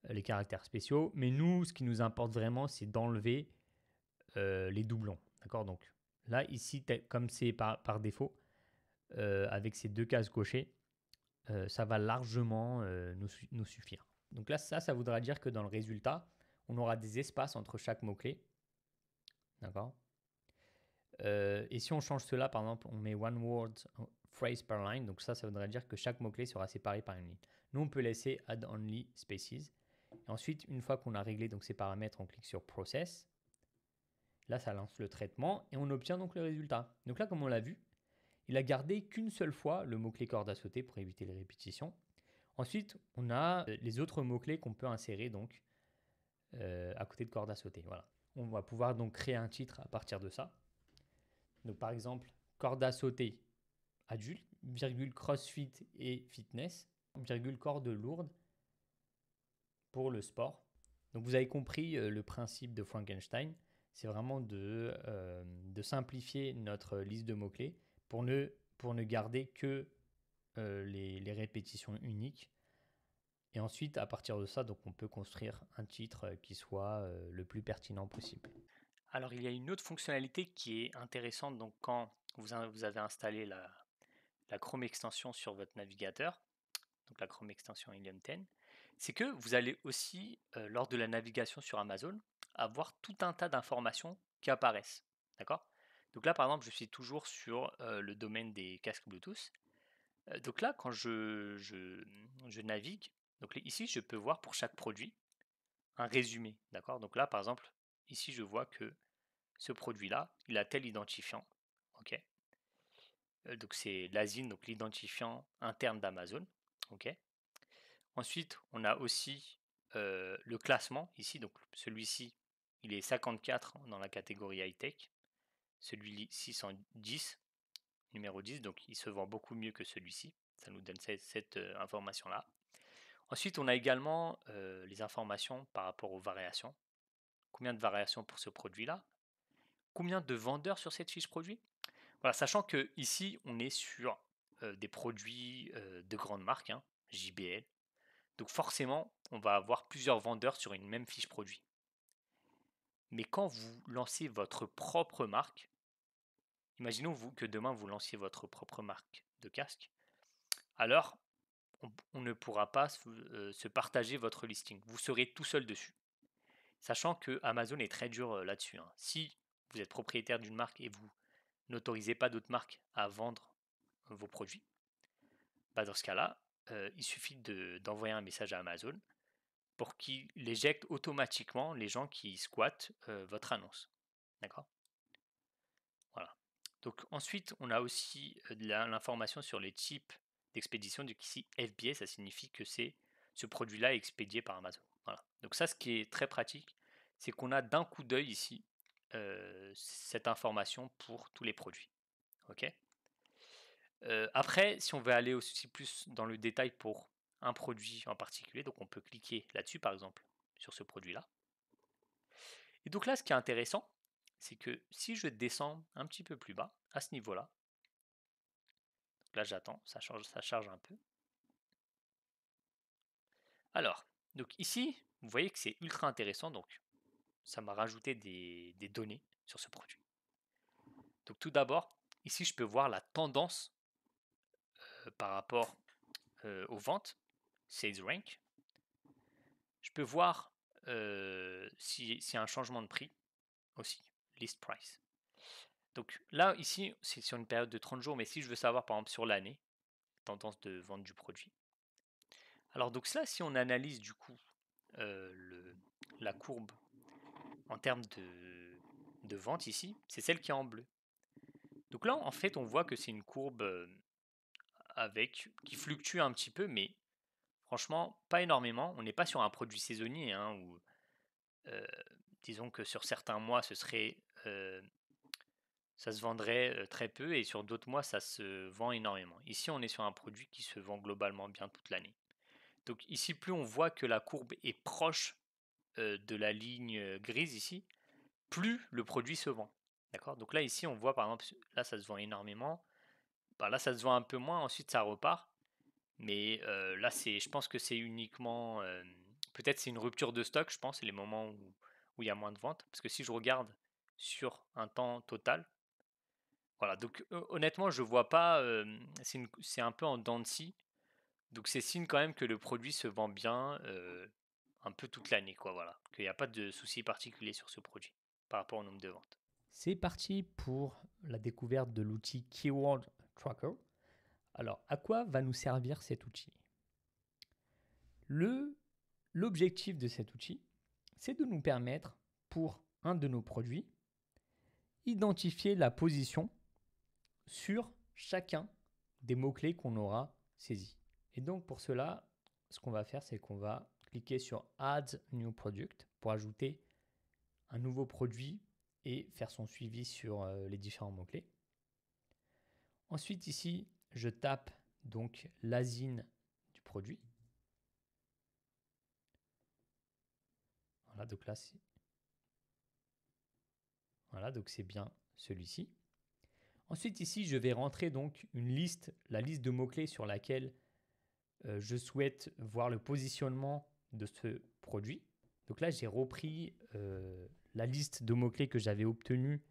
les caractères spéciaux. Mais nous, ce qui nous importe vraiment, c'est d'enlever les doublons. D'accord? Donc là, ici, comme c'est par défaut, avec ces deux cases cochées, ça va largement nous suffire. Donc là, ça voudra dire que dans le résultat, on aura des espaces entre chaque mot-clé. D'accord? Et si on change cela, par exemple, on met one word phrase per line, donc ça voudrait dire que chaque mot-clé sera séparé par une ligne. Nous, on peut laisser add only spaces. Et ensuite, une fois qu'on a réglé donc ces paramètres, on clique sur process. Là, ça lance le traitement et on obtient donc le résultat. Donc là, comme on l'a vu, il a gardé qu'une seule fois le mot-clé corde à sauter pour éviter les répétitions. Ensuite, on a les autres mots-clés qu'on peut insérer donc à côté de corde à sauter. Voilà. On va pouvoir donc créer un titre à partir de ça. Donc par exemple, corde à sauter adulte, virgule crossfit et fitness, virgule corde lourde pour le sport. Donc vous avez compris le principe de Frankenstein, c'est vraiment de simplifier notre liste de mots-clés pour ne garder que les répétitions uniques. Et ensuite, à partir de ça, donc on peut construire un titre qui soit le plus pertinent possible. Alors il y a une autre fonctionnalité qui est intéressante donc quand vous avez installé la Chrome extension sur votre navigateur, donc la Chrome extension Helium 10, c'est que vous allez aussi, lors de la navigation sur Amazon, avoir tout un tas d'informations qui apparaissent. D'accord? Donc là, par exemple, je suis toujours sur le domaine des casques Bluetooth. Donc là, quand je navigue, donc ici, je peux voir pour chaque produit un résumé. D'accord? Donc là, par exemple, ici, je vois que ce produit-là, il a tel identifiant. Ok? Donc c'est l'ASIN, donc l'identifiant interne d'Amazon. Ok? Ensuite, on a aussi le classement ici. Donc celui-ci, il est 54 dans la catégorie high-tech. Celui-ci 110, numéro 10, donc il se vend beaucoup mieux que celui-ci. Ça nous donne cette information-là. Ensuite, on a également les informations par rapport aux variations. Combien de variations pour ce produit-là? Combien de vendeurs sur cette fiche produit? Voilà, sachant que ici, on est sur des produits de grandes marques, hein, JBL. Donc forcément, on va avoir plusieurs vendeurs sur une même fiche produit. Mais quand vous lancez votre propre marque, imaginons vous que demain vous lanciez votre propre marque de casque, alors on ne pourra pas se partager votre listing. Vous serez tout seul dessus. Sachant que Amazon est très dur là-dessus, hein. Si vous êtes propriétaire d'une marque et vous n'autorisez pas d'autres marques à vendre vos produits, bah dans ce cas-là, il suffit d'envoyer un message à Amazon pour qu'il éjecte automatiquement les gens qui squattent votre annonce. D'accord? Voilà. Donc ensuite, on a aussi l'information sur les types d'expédition. Donc ici, FBA, ça signifie que ce produit-là est expédié par Amazon. Voilà. Donc ça, ce qui est très pratique, c'est qu'on a d'un coup d'œil ici cette information pour tous les produits. Ok? Après, si on veut aller aussi plus dans le détail pour un produit en particulier, donc on peut cliquer là-dessus, par exemple, sur ce produit-là. Et donc là, ce qui est intéressant, c'est que si je descends un petit peu plus bas, à ce niveau-là, là j'attends, ça charge un peu. Alors, donc ici, vous voyez que c'est ultra intéressant, donc ça m'a rajouté des données sur ce produit. Donc tout d'abord, ici je peux voir la tendance par rapport aux ventes, Sales Rank. Je peux voir s'il y a un changement de prix aussi, List Price. Donc là, ici, c'est sur une période de 30 jours, mais si je veux savoir, par exemple, sur l'année, tendance de vente du produit. Alors donc ça, si on analyse du coup la courbe en termes de vente ici, c'est celle qui est en bleu. Donc là, en fait, on voit que c'est une courbe qui fluctue un petit peu, mais franchement, pas énormément. On n'est pas sur un produit saisonnier, hein, où disons que sur certains mois, ce serait ça se vendrait très peu et sur d'autres mois, ça se vend énormément. Ici, on est sur un produit qui se vend globalement bien toute l'année. Donc ici, plus on voit que la courbe est proche de la ligne grise ici, plus le produit se vend. D'accord? Donc là, ici, on voit par exemple, là, ça se vend énormément. Bah, là, ça se vend un peu moins, ensuite, ça repart. Mais là, je pense que c'est uniquement. Peut-être c'est une rupture de stock, je pense, les moments où il y a moins de ventes. Parce que si je regarde sur un temps total, voilà. Donc honnêtement, je vois pas. C'est un peu en dents de scie. Donc c'est signe quand même que le produit se vend bien un peu toute l'année, quoi. Voilà. Qu'il n'y a pas de souci particulier sur ce produit par rapport au nombre de ventes. C'est parti pour la découverte de l'outil Keyword Tracker. Alors, à quoi va nous servir cet outil? L'objectif de cet outil, c'est de nous permettre, pour un de nos produits, identifier la position sur chacun des mots-clés qu'on aura saisis. Et donc pour cela, ce qu'on va faire, c'est qu'on va cliquer sur Add New Product pour ajouter un nouveau produit et faire son suivi sur les différents mots-clés. Ensuite ici, je tape donc l'ASIN du produit. Voilà, donc là, donc c'est bien celui-ci. Ensuite ici, je vais rentrer donc la liste de mots-clés sur laquelle je souhaite voir le positionnement de ce produit. Donc là, j'ai repris la liste de mots-clés que j'avais obtenue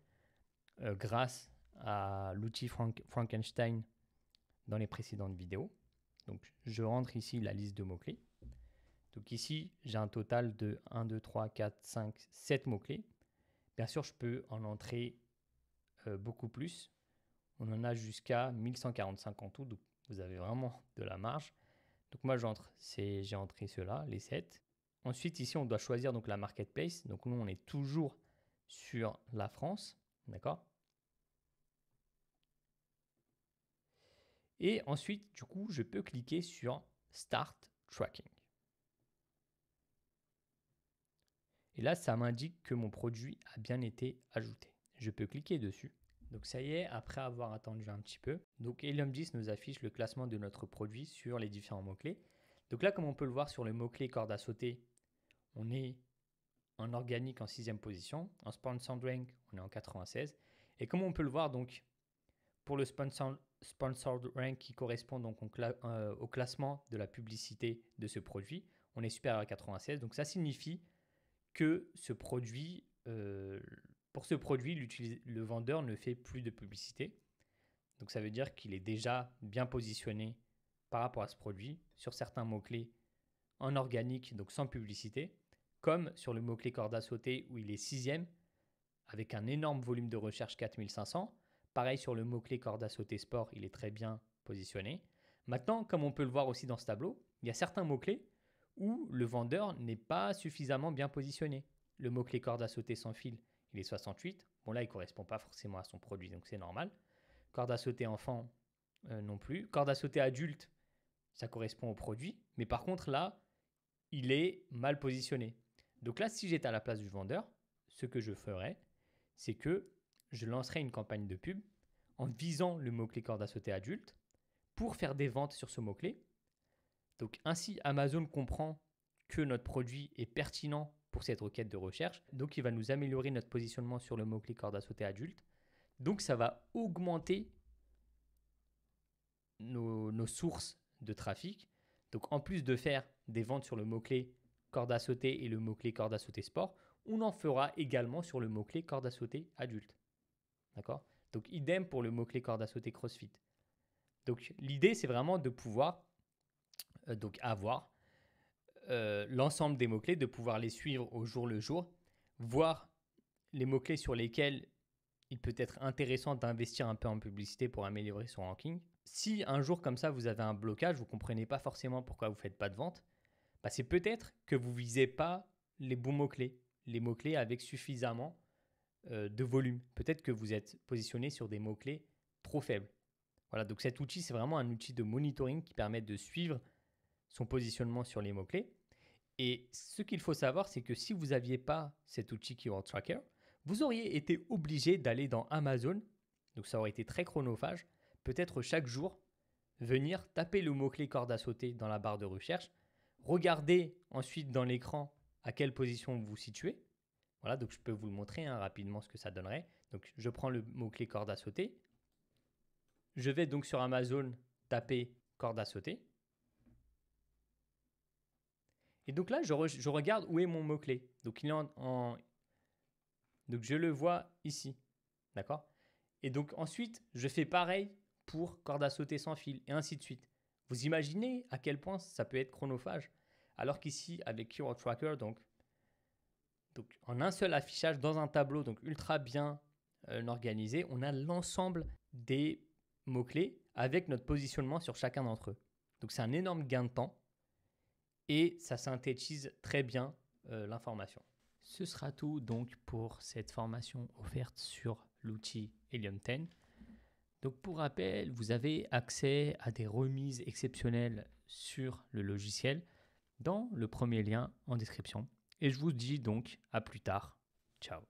grâce à l'outil Frankenstein dans les précédentes vidéos. Donc je rentre ici la liste de mots-clés. Donc ici, j'ai un total de 1, 2, 3, 4, 5, 7 mots-clés. Bien sûr, je peux en entrer beaucoup plus. On en a jusqu'à 1145 en tout, donc vous avez vraiment de la marge. Donc moi, j'ai entré ceux-là, les 7. Ensuite, ici, on doit choisir donc la marketplace. Donc nous, on est toujours sur la France, d'accord? Et ensuite, du coup, je peux cliquer sur Start Tracking. Et là, ça m'indique que mon produit a bien été ajouté. Je peux cliquer dessus. Donc ça y est, après avoir attendu un petit peu, donc Helium 10 nous affiche le classement de notre produit sur les différents mots-clés. Donc là, comme on peut le voir sur le mot-clé corde à sauter, on est en organique en 6e position. En sponsored rank, on est en 96. Et comme on peut le voir, donc, pour le sponsored rank qui correspond donc au classement de la publicité de ce produit, on est supérieur à 96. Donc ça signifie que pour ce produit, le vendeur ne fait plus de publicité. Donc ça veut dire qu'il est déjà bien positionné par rapport à ce produit sur certains mots-clés en organique, donc sans publicité, comme sur le mot-clé corde à sauter où il est 6e avec un énorme volume de recherche 4500. Pareil sur le mot-clé corde à sauter sport, il est très bien positionné. Maintenant, comme on peut le voir aussi dans ce tableau, il y a certains mots-clés où le vendeur n'est pas suffisamment bien positionné. Le mot-clé corde à sauter sans fil, il est 68. Bon là, il ne correspond pas forcément à son produit, donc c'est normal. Corde à sauter enfant, non plus. Corde à sauter adulte, ça correspond au produit. Mais par contre, là, il est mal positionné. Donc là, si j'étais à la place du vendeur, ce que je ferais, c'est que je lancerais une campagne de pub en visant le mot-clé corde à sauter adulte pour faire des ventes sur ce mot-clé. Donc ainsi, Amazon comprend que notre produit est pertinent pour cette requête de recherche. Donc il va nous améliorer notre positionnement sur le mot-clé corde à sauter adulte. Donc ça va augmenter nos sources de trafic. Donc en plus de faire des ventes sur le mot-clé corde à sauter et le mot-clé corde à sauter sport, on en fera également sur le mot-clé corde à sauter adulte. D'accord? Donc idem pour le mot-clé corde à sauter CrossFit. Donc l'idée, c'est vraiment de pouvoir avoir l'ensemble des mots-clés, de pouvoir les suivre au jour le jour, voir les mots-clés sur lesquels il peut être intéressant d'investir un peu en publicité pour améliorer son ranking. Si un jour comme ça, vous avez un blocage, vous ne comprenez pas forcément pourquoi vous ne faites pas de vente, bah c'est peut-être que vous ne visez pas les bons mots-clés, les mots-clés avec suffisamment de volume. Peut-être que vous êtes positionné sur des mots-clés trop faibles. Voilà, donc cet outil, c'est vraiment un outil de monitoring qui permet de suivre son positionnement sur les mots-clés. Et ce qu'il faut savoir, c'est que si vous n'aviez pas cet outil Keyword Tracker, vous auriez été obligé d'aller dans Amazon Donc ça aurait été très chronophage. Peut-être chaque jour, venir taper le mot-clé corde à sauter dans la barre de recherche, regarder ensuite dans l'écran à quelle position vous vous situez. Voilà, donc je peux vous le montrer rapidement ce que ça donnerait. Donc je prends le mot-clé corde à sauter. Je vais donc sur Amazon taper corde à sauter. Et donc là, je regarde où est mon mot-clé. Donc il est donc je le vois ici. D'accord? Et donc ensuite, je fais pareil pour corde à sauter sans fil et ainsi de suite. Vous imaginez à quel point ça peut être chronophage? Alors qu'ici, avec Keyword Tracker, donc en un seul affichage dans un tableau donc ultra bien organisé, on a l'ensemble des mots-clés avec notre positionnement sur chacun d'entre eux. Donc c'est un énorme gain de temps et ça synthétise très bien l'information. Ce sera tout donc pour cette formation offerte sur l'outil Helium 10. Donc pour rappel, vous avez accès à des remises exceptionnelles sur le logiciel dans le premier lien en description. Et je vous dis donc à plus tard. Ciao.